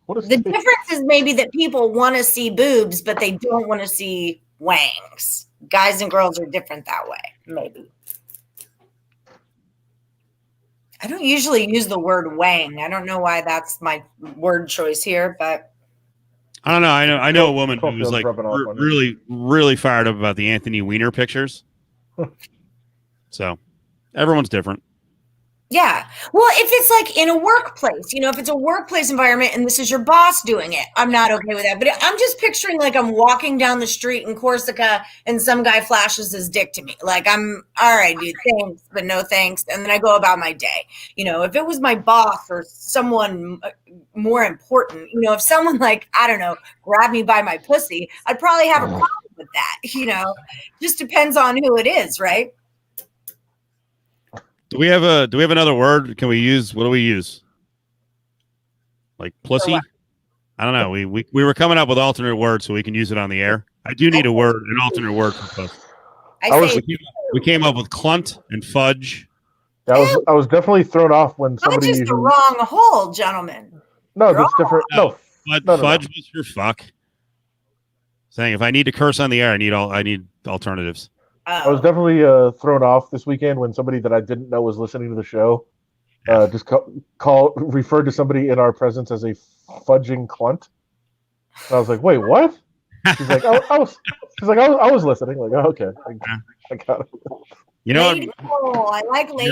what to say. The difference is maybe that people want to see boobs, but they don't want to see wangs. Guys and girls are different that way, maybe. I don't usually use the word wang. I don't know why that's my word choice here, but I don't know. I know a woman who was like really, really fired up about the Anthony Weiner pictures. So everyone's different. Yeah. Well, if it's like in a workplace, if it's a workplace environment and this is your boss doing it, I'm not okay with that. But I'm just picturing like I'm walking down the street in Corsica and some guy flashes his dick to me. Like, I'm all right, dude, thanks, but no thanks. And then I go about my day. If it was my boss or someone more important, if someone like, I don't know, grabbed me by my pussy, I'd probably have a problem with that. Just depends on who it is, right? Do we have another word? Can we use, what do we use? Like pussy? I don't know. We were coming up with alternate words so we can use it on the air. I do need an alternate word for pussy. We came up with clunt and fudge. I was definitely thrown off when somebody used the wrong hole, gentlemen. No, that's different. No. Fudge was for fuck. Saying if I need to curse on the air, I need alternatives. I was definitely thrown off this weekend when somebody that I didn't know was listening to the show just referred to somebody in our presence as a fudging clunt. And I was like, wait, what? She's like, I was listening. Like, oh, okay, I got it. You know, I like lady.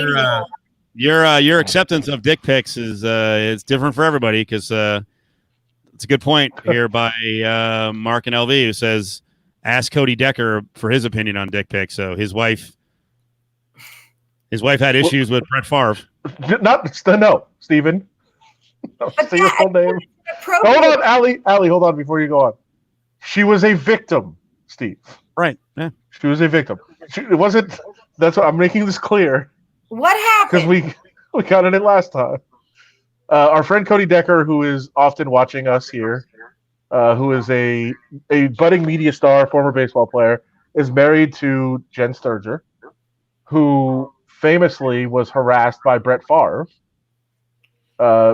Your acceptance of dick pics is it's different for everybody because it's a good point here by Mark and LV who says. Ask Cody Decker for his opinion on dick pics. So his wife had issues with Brett Favre. No, Steven. Say your full name. Hold on, Allie, hold on before you go on. She was a victim, Steve. Right. Yeah. She was a victim. It wasn't. That's what I'm making this clear. What happened? Because we got it last time. Our friend Cody Decker, who is often watching us here. Who is a budding media star, former baseball player, is married to Jen Sturger, who famously was harassed by Brett Favre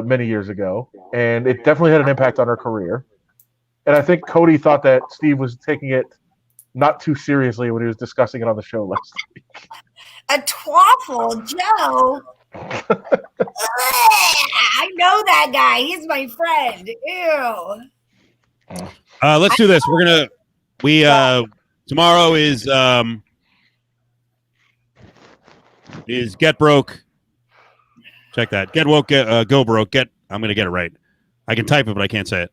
many years ago, and it definitely had an impact on her career. And I think Cody thought that Steve was taking it not too seriously when he was discussing it on the show last week. A twaffle, Joe. I know that guy. He's my friend. Ew. Let's do this. Tomorrow is Get Broke. Check that. Get Woke, Go Broke. I'm going to get it right. I can type it, but I can't say it.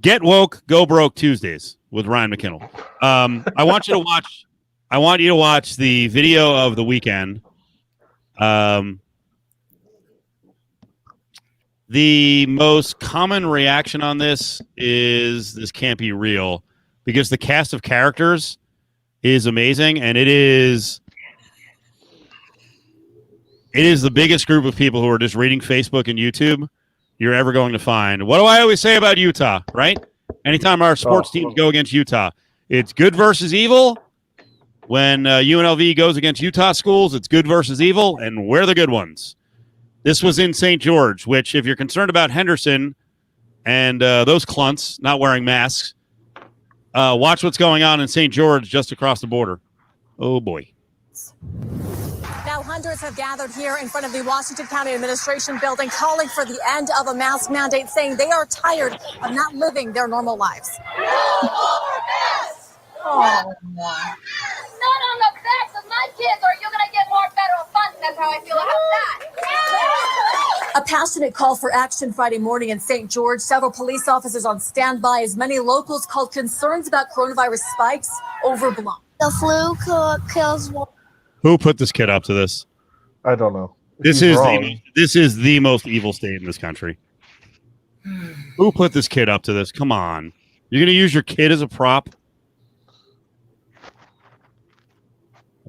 Get Woke, Go Broke Tuesdays with Ryan McKinnell. I want you to watch the video of the weekend. The most common reaction on this is this can't be real because the cast of characters is amazing and it is the biggest group of people who are just reading Facebook and YouTube you're ever going to find. What do I always say about Utah, right? Anytime our sports teams go against Utah, it's good versus evil When UNLV goes against Utah schools, it's good versus evil, and we're the good ones. This was in St. George, which, if you're concerned about Henderson and those clunts not wearing masks, watch what's going on in St. George just across the border. Oh, boy. Now, hundreds have gathered here in front of the Washington County Administration building, calling for the end of a mask mandate, saying they are tired of not living their normal lives. Oh, Not on the backs of my kids, or you're going to get more federal funds. That's how I feel about that. A passionate call for action Friday morning in St. George. Several police officers on standby as many locals called concerns about coronavirus spikes overblown. The flu kills more. Who put this kid up to this? I don't know. This is the most evil state in this country. Who put this kid up to this? Come on. You're going to use your kid as a prop?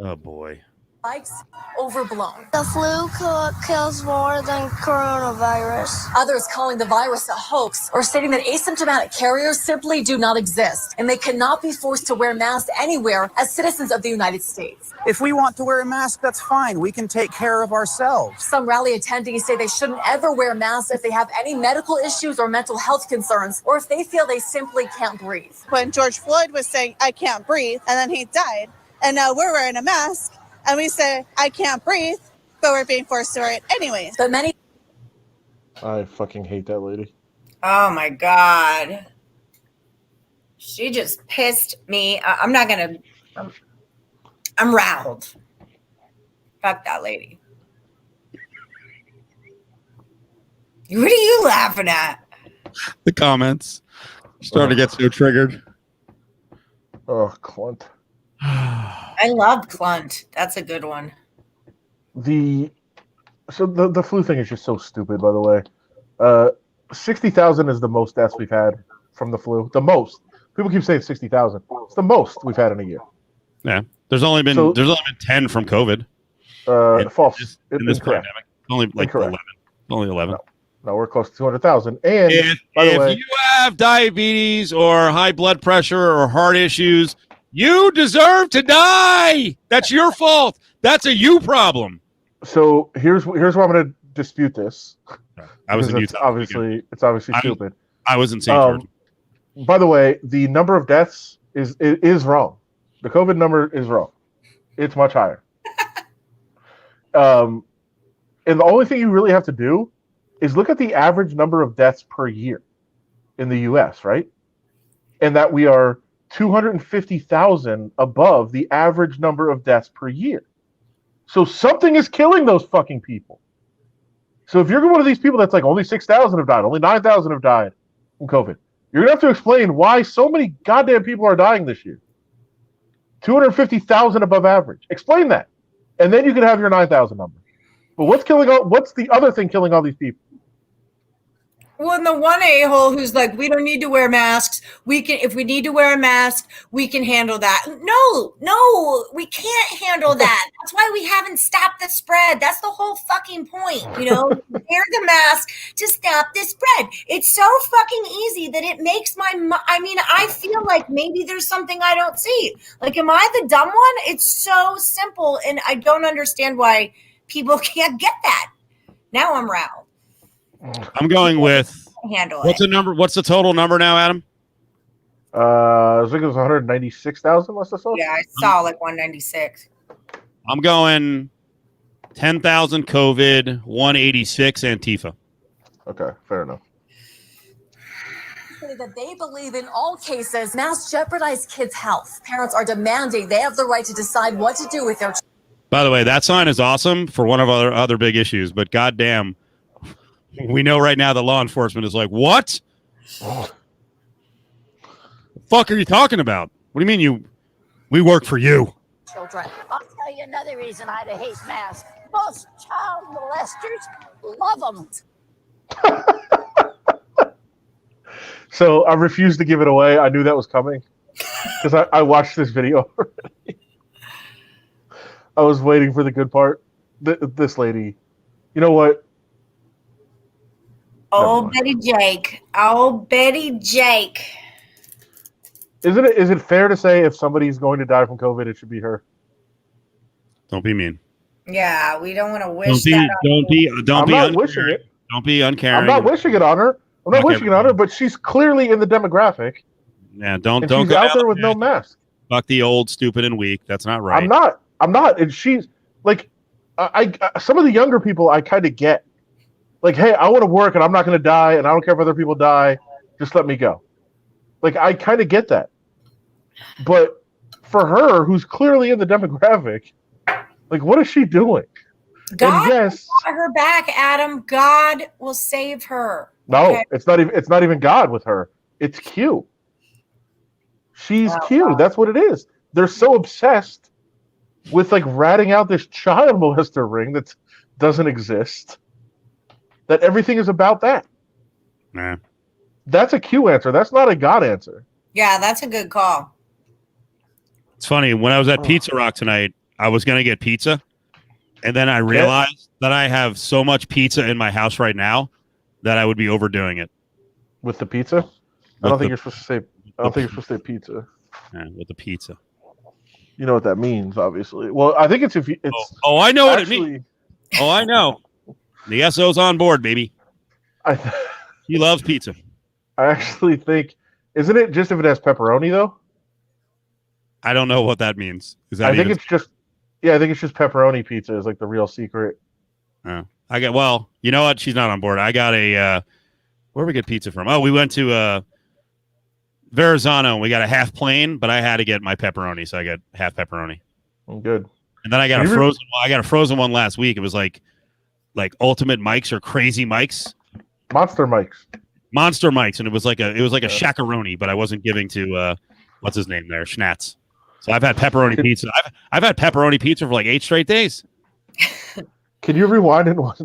Oh, boy. Spikes overblown. The flu kills more than coronavirus. Others calling the virus a hoax or stating that asymptomatic carriers simply do not exist and they cannot be forced to wear masks anywhere as citizens of the United States. If we want to wear a mask, that's fine. We can take care of ourselves. Some rally attendees say they shouldn't ever wear masks if they have any medical issues or mental health concerns, or if they feel they simply can't breathe. When George Floyd was saying, I can't breathe, and then he died, and now we're wearing a mask, and we say, I can't breathe, but we're being forced to wear it anyways. But many I fucking hate that lady. oh my God. She just pissed me. I'm not going to. I'm riled. Fuck that lady. What are you laughing at? The comments. Starting to get so triggered. Oh, Clint. I love Clunt. That's a good one. The flu thing is just so stupid, by the way. 60,000 is the most deaths we've had from the flu. The most. People keep saying 60,000. It's the most we've had in a year. Yeah. There's only been 10 from COVID. False. In this Incorrect. pandemic. Only like Incorrect. 11. Only 11. No, we're close to 200,000. And If you have diabetes or high blood pressure or heart issues, you deserve to die. That's your fault. That's a you problem. So here's where I'm going to dispute this. I was in Because Utah. It's obviously stupid. I was in St. George. By the way, the number of deaths is wrong. The COVID number is wrong. It's much higher. And the only thing you really have to do is look at the average number of deaths per year in the U.S., right? And that we are 250,000 above the average number of deaths per year. So something is killing those fucking people. So if you're one of these people that's like only 6,000 have died, only 9,000 have died from COVID, you're going to have to explain why so many goddamn people are dying this year. 250,000 above average. Explain that. And then you can have your 9,000 number. But what's the other thing killing all these people? Well, and the one a-hole who's like, we don't need to wear masks. If we need to wear a mask, we can handle that. No, we can't handle that. That's why we haven't stopped the spread. That's the whole fucking point, wear the mask to stop the spread. It's so fucking easy that it makes I feel like maybe there's something I don't see. Like, am I the dumb one? It's so simple, and I don't understand why people can't get that. Now I'm riled. I'm going with Handle what's it. the number? What's the total number now, Adam? I think it was 196,000 last I saw. Yeah, I saw like 196. I'm going 10,000 COVID, 186 Antifa. Okay, fair enough. that they believe in all cases masks jeopardize kids' health. Parents are demanding they have the right to decide what to do with their children. By the way, that sign is awesome for one of our other big issues, but goddamn, we know right now that law enforcement is like, what? The fuck are you talking about? What do you mean we work for you? Children. I'll tell you another reason I hate masks. Most child molesters love them. So I refused to give it away. I knew that was coming because I watched this video already. I was waiting for the good part. This lady, you know what? Oh, Betty Jake. Oh, Betty Jake. Is it fair to say if somebody's going to die from COVID, it should be her? Don't be mean. Yeah, we don't want to wish Don't be. that. I'm Be not wishing it. Don't be uncaring. I'm not wishing it on her. I'm not wishing it on her, but she's clearly in the demographic. Yeah, don't She's go out there with no mask. Fuck the old, stupid, and weak. That's not right. I'm not. And she's like, I some of the younger people I kind of get. Like, hey, I want to work and I'm not going to die, and I don't care if other people die. Just let me go. Like, I kind of get that. But for her, who's clearly in the demographic, like, what is she doing? God will got her back, Adam. God will save her. No, okay? it's not even God with her. It's Q. She's Q. Wow. That's what it is. They're so obsessed with like ratting out this child molester ring that doesn't exist that everything is about that. Nah. That's a Q answer. That's not a God answer. Yeah, that's a good call. It's funny. When I was at Pizza Rock tonight, I was going to get pizza. And then I realized that I have so much pizza in my house right now that I would be overdoing it. With the pizza? I don't think you're supposed to say pizza. Yeah, with the pizza. You know what that means, obviously. Well, I think it's if you. It's I know what it means. Oh, I know. The SO's on board, baby. He loves pizza. I actually think, isn't it just if it has pepperoni though? I don't know what that means. I think it's just pepperoni pizza is like the real secret. Oh, well, you know what? She's not on board. I got a where we get pizza from? Oh, we went to Verrazano. We got a half plain, but I had to get my pepperoni, so I got half pepperoni. Good. And then I got a frozen. I got a frozen one last week. It was like Ultimate Mike's or Crazy Mike's. Monster Mike's, and it was like a shakaroni, but I wasn't giving to what's his name there, Schnatz. So I've had pepperoni pizza. I've had pepperoni pizza for like 8 straight days. Can you rewind and watch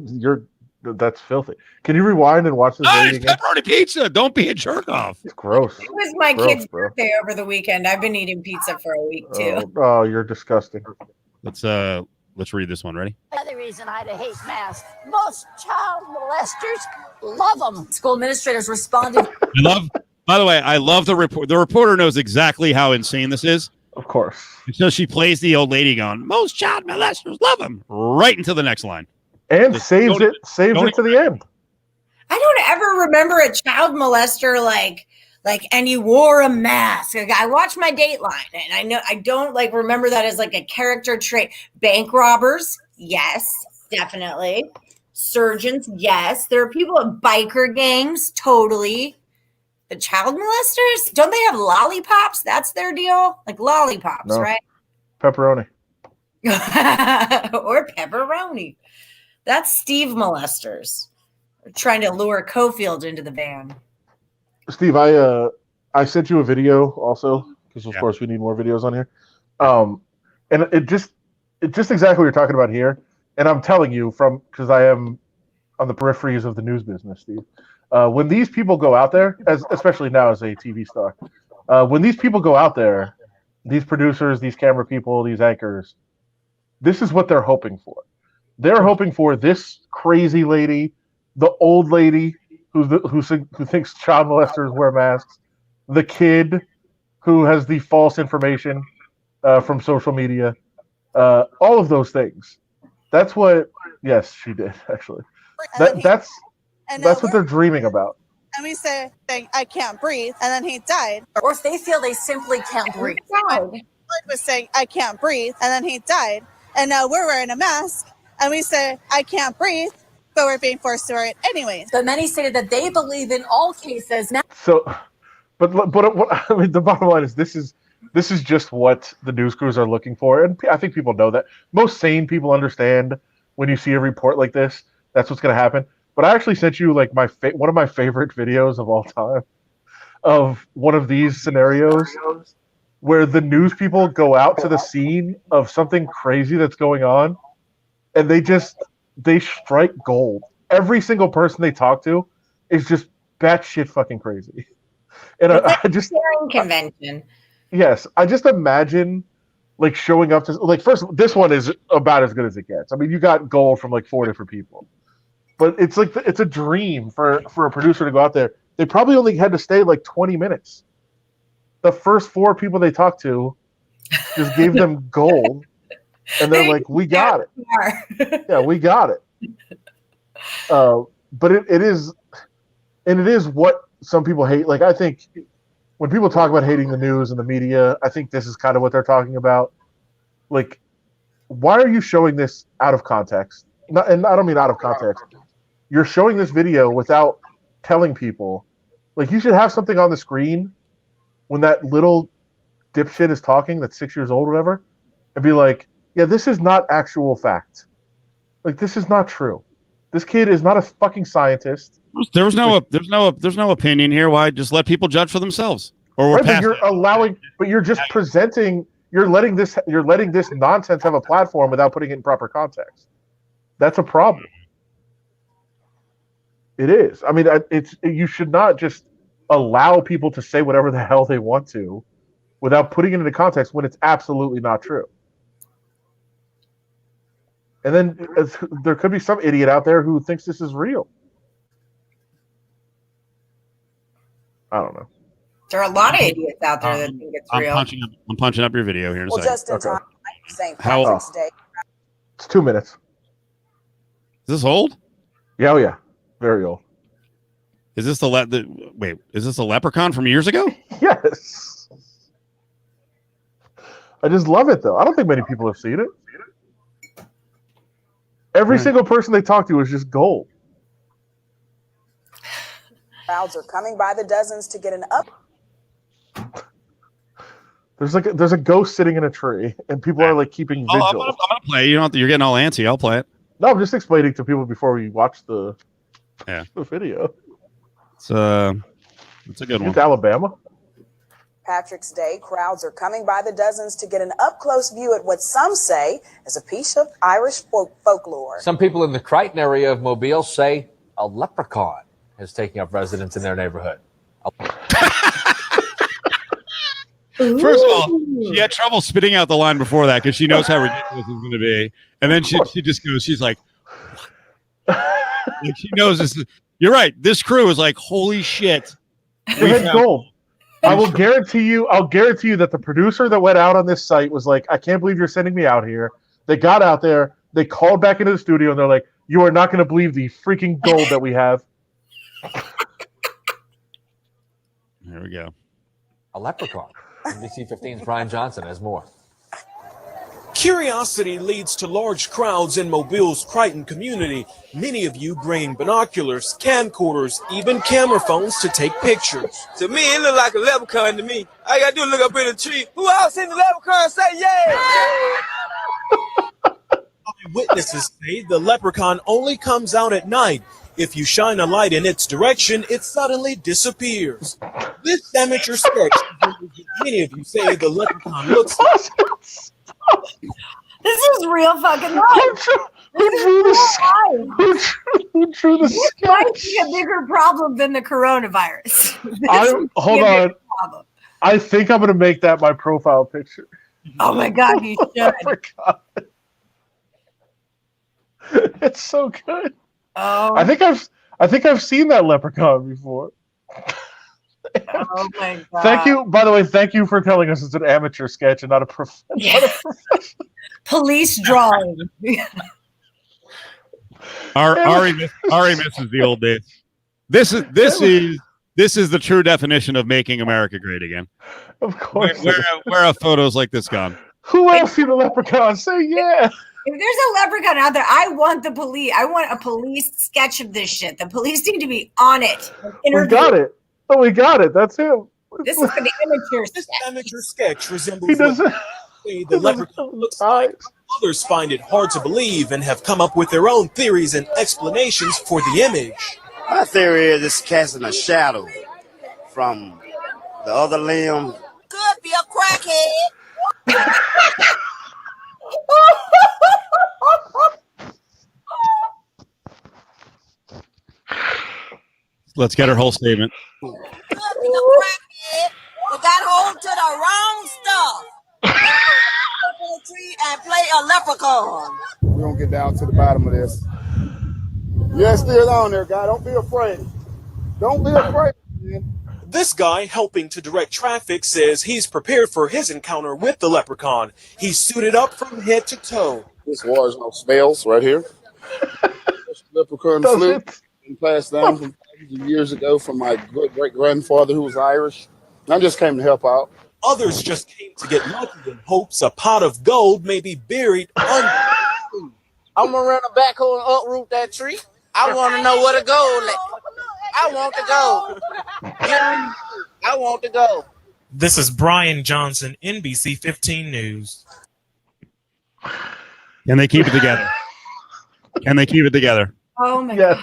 that's filthy. Can you rewind and watch this video again? Pepperoni pizza. Don't be a jerk off. It's gross. It was my kid's birthday over the weekend. I've been eating pizza for a week too. Oh, you're disgusting. Let's read this one. Ready? Another reason I hate masks. Most child molesters love them. School administrators responded. By the way, I love the report. The reporter knows exactly how insane this is. Of course. So she plays the old lady going, most child molesters love them, right into the next line. And saves it to the end. I don't ever remember a child molester like, and you wore a mask. Like, I watched my Dateline, and I don't like remember that as like a character trait. Bank robbers, yes, definitely. Surgeons, yes. There are people at biker gangs, totally. The child molesters, don't they have lollipops? That's their deal, like lollipops, right? Pepperoni. Or pepperoni. That's Steve molesters. They're trying to lure Cofield into the van. Steve, I sent you a video also because of course we need more videos on here. And it just exactly what you're talking about here. And I'm telling you because I am on the peripheries of the news business, Steve. When these people go out there, especially now as a TV star, when these people go out there, these producers, these camera people, these anchors, this is what they're hoping for. They're hoping for this crazy lady, the old lady who thinks child molesters wear masks, the kid who has the false information from social media, all of those things. That's what. Yes, she did actually. That's what they're dreaming about. And we say, I can't breathe, and then he died. Or if they feel they simply can't breathe. Was saying, I can't breathe, and then he died. And now we're wearing a mask, and we say, I can't breathe, but we're being forced to wear it anyways. But many stated that they believe in all cases. So, but what I mean, the bottom line is this is just what the news crews are looking for, and I think people know that. Most sane people understand when you see a report like this, that's what's going to happen. But I actually sent you like one of my favorite videos of all time of one of these scenarios where the news people go out to the scene of something crazy that's going on, and they strike gold. Every single person they talk to is just batshit fucking crazy. And I just convention. Yes, I just imagine like showing up to like first. This one is about as good as it gets. I mean, you got gold from like 4 different people. But it's like it's a dream for a producer to go out there. They probably only had to stay like 20 minutes. the first 4 people they talked to just gave them gold, and they're like, "We got it." Yeah, we got it. But it is, and it is what some people hate. Like, I think when people talk about hating the news and the media, I think this is kind of what they're talking about. Like, why are you showing this out of context? And I don't mean out of context. You're showing this video without telling people. Like, you should have something on the screen when that little dipshit is talking that's 6 years old or whatever, and be like, yeah, this is not actual fact. Like, this is not true. This kid is not a fucking scientist. There's no opinion here. Why just let people judge for themselves? Or we're right, but you're just presenting. You're letting this nonsense have a platform without putting it in proper context. That's a problem. It is. I mean, you should not just allow people to say whatever the hell they want to without putting it into context when it's absolutely not true. And then there could be some idiot out there who thinks this is real. I don't know. There are a lot of idiots out there that think it's real. I'm punching up your video here in a second. Just in time, St. Patrick's Day. It's 2 minutes. Is this old? Yeah, oh yeah. Very old. Is this is this a leprechaun from years ago? Yes. I just love it, though. I don't think many people have seen it. Every single person they talk to is just gold. Crowds are coming by the dozens to get an up. There's a ghost sitting in a tree, and people are like keeping vigil. I'm gonna play. You're getting all antsy. I'll play it. No, I'm just explaining to people before we watch the video. It's a good one. It's Alabama. Patrick's Day, crowds are coming by the dozens to get an up-close view at what some say is a piece of Irish folklore. Some people in the Crichton area of Mobile say a leprechaun is taking up residence in their neighborhood. First of all, she had trouble spitting out the line before that because she knows how ridiculous it's going to be. And then she just goes, she's like, like she knows this. You're right. This crew is like, holy shit. They had gold. I'll guarantee you that the producer that went out on this site was like, I can't believe you're sending me out here. They got out there, they called back into the studio, and they're like, you are not going to believe the freaking gold that we have. There we go. A leprechaun. NBC 15's Brian Johnson has more. Curiosity leads to large crowds in Mobile's Crichton community. Many of you bringing binoculars, camcorders, even camera phones to take pictures. To me, it look like a leprechaun to me. All you gotta do is look up in the tree. Who else seen the leprechaun? Say yeah! Witnesses say the leprechaun only comes out at night. If you shine a light in its direction, it suddenly disappears. This amateur sketch, many of you say the leprechaun looks like. This is real fucking life. Who drew the sketch? This might be a bigger problem than the coronavirus. Hold on. I think I'm going to make that my profile picture. Oh my God, you should. Oh my God. It's so good. Oh. I think I've seen that leprechaun before. Oh my God. Thank you. By the way, thank you for telling us it's an amateur sketch and not a professional. Police drawing. Ari misses the old days. This is the true definition of making America great again. Of course. Where are photos like this gone? Who else seen a leprechaun? Say yeah. If there's a leprechaun out there, I want the police. I want a police sketch of this shit. The police need to be on it. We got it. Oh, we got it. That's him. This is the amateur sketch. This amateur sketch resembles the leprechaun looks like. Others find it hard to believe and have come up with their own theories and explanations for the image. My theory is it's casting a shadow from the other limb. Could be a crackhead. Let's get her whole statement. Could be a crackhead that got hold to the wrong stuff. And play a leprechaun. We're gonna get down to the bottom of this. You're still on there, guy. Don't be afraid. Don't be afraid, man. This guy helping to direct traffic says he's prepared for his encounter with the leprechaun. He's suited up from head to toe. This was no spells right here. Leprechaun flu been passed down from thousands of years ago from my great grandfather who was Irish. And I just came to help out. Others just came to get lucky in hopes a pot of gold may be buried under. I'm gonna run a backhoe and uproot that tree. I want to know where the gold at. I want the gold. I want the gold. This is Brian Johnson, NBC 15 News. Can they keep it together? Can they keep it together? Oh my God.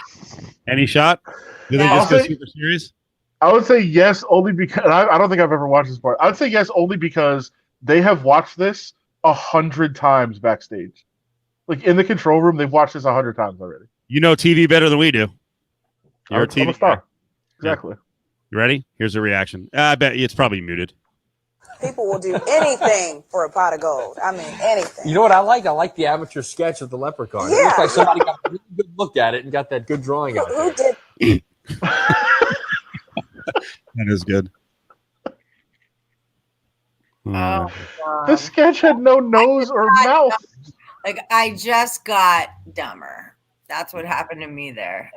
Any shot? Do they just go super serious? I would say yes, only because I don't think I've ever watched this part. I would say yes, only because they have watched this 100 times backstage. Like in the control room, they've watched this 100 times already. You know TV better than we do. You're a TV I'm a star. guy. Exactly. You ready? Here's a reaction. I bet it's probably muted. People will do anything for a pot of gold. I mean, anything. You know what I like? I like the amateur sketch of the leprechaun. It looks like somebody got a really good look at it and got that good drawing out Who there. did? That is good. Oh, The sketch had no nose or mouth. Like, I just got dumber. That's what happened to me there.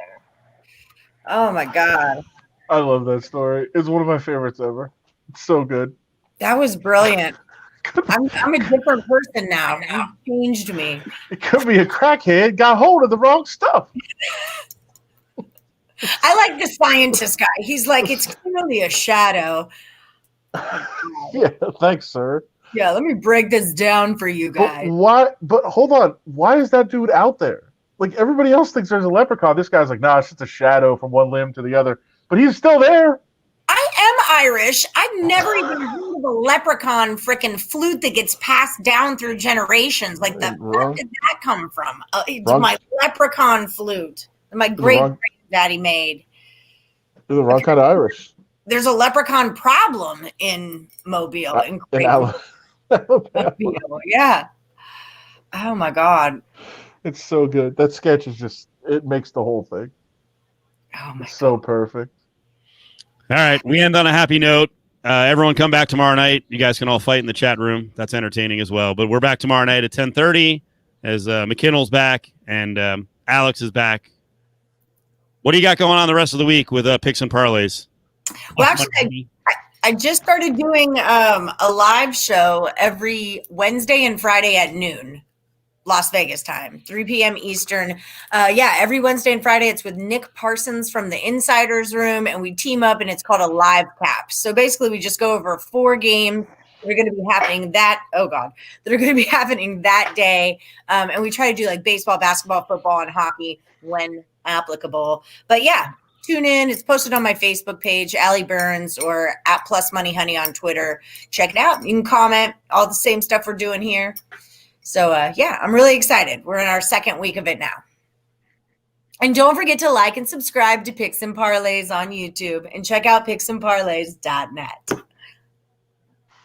Oh my God. I love that story. It's one of my favorites ever. It's so good. That was brilliant. I'm a different person now. You changed me. It could be a crackhead got hold of the wrong stuff. I like the scientist guy. He's like, it's clearly a shadow. Yeah, thanks, sir. Yeah, let me break this down for you guys. But why? But hold on. Why is that dude out there? Like everybody else thinks there's a leprechaun. This guy's like, nah, it's just a shadow from one limb to the other. But he's still there. I am Irish. I've never even heard of a leprechaun freaking flute that gets passed down through generations. Like, where did that come from? My leprechaun flute that my great-granddaddy made. You're the wrong kind of Irish. There's a leprechaun problem in Mobile. In Alabama. Yeah. Oh, my God. It's so good. That sketch is just, it makes the whole thing. Oh, my God. So perfect. All right, we end on a happy note. Everyone come back tomorrow night. You guys can all fight in the chat room. That's entertaining as well. But we're back tomorrow night at 10:30 as McKinnell's back and Alex is back. What do you got going on the rest of the week with picks and parlays? Well, actually, I just started doing a live show every Wednesday and Friday at noon. Las Vegas time, 3 p.m. Eastern. Every Wednesday and Friday, it's with Nick Parsons from the Insiders Room, and we team up, and it's called a live cap. So basically, we just go over 4 games that are going to be happening that are going to be happening that day, and we try to do like baseball, basketball, football, and hockey when applicable. But yeah, tune in. It's posted on my Facebook page, Allie Burns, or at Plus Money Honey on Twitter. Check it out. You can comment all the same stuff we're doing here. So, I'm really excited. We're in our second week of it now. And don't forget to like and subscribe to Picks and Parlays on YouTube and check out picksandparlays.net.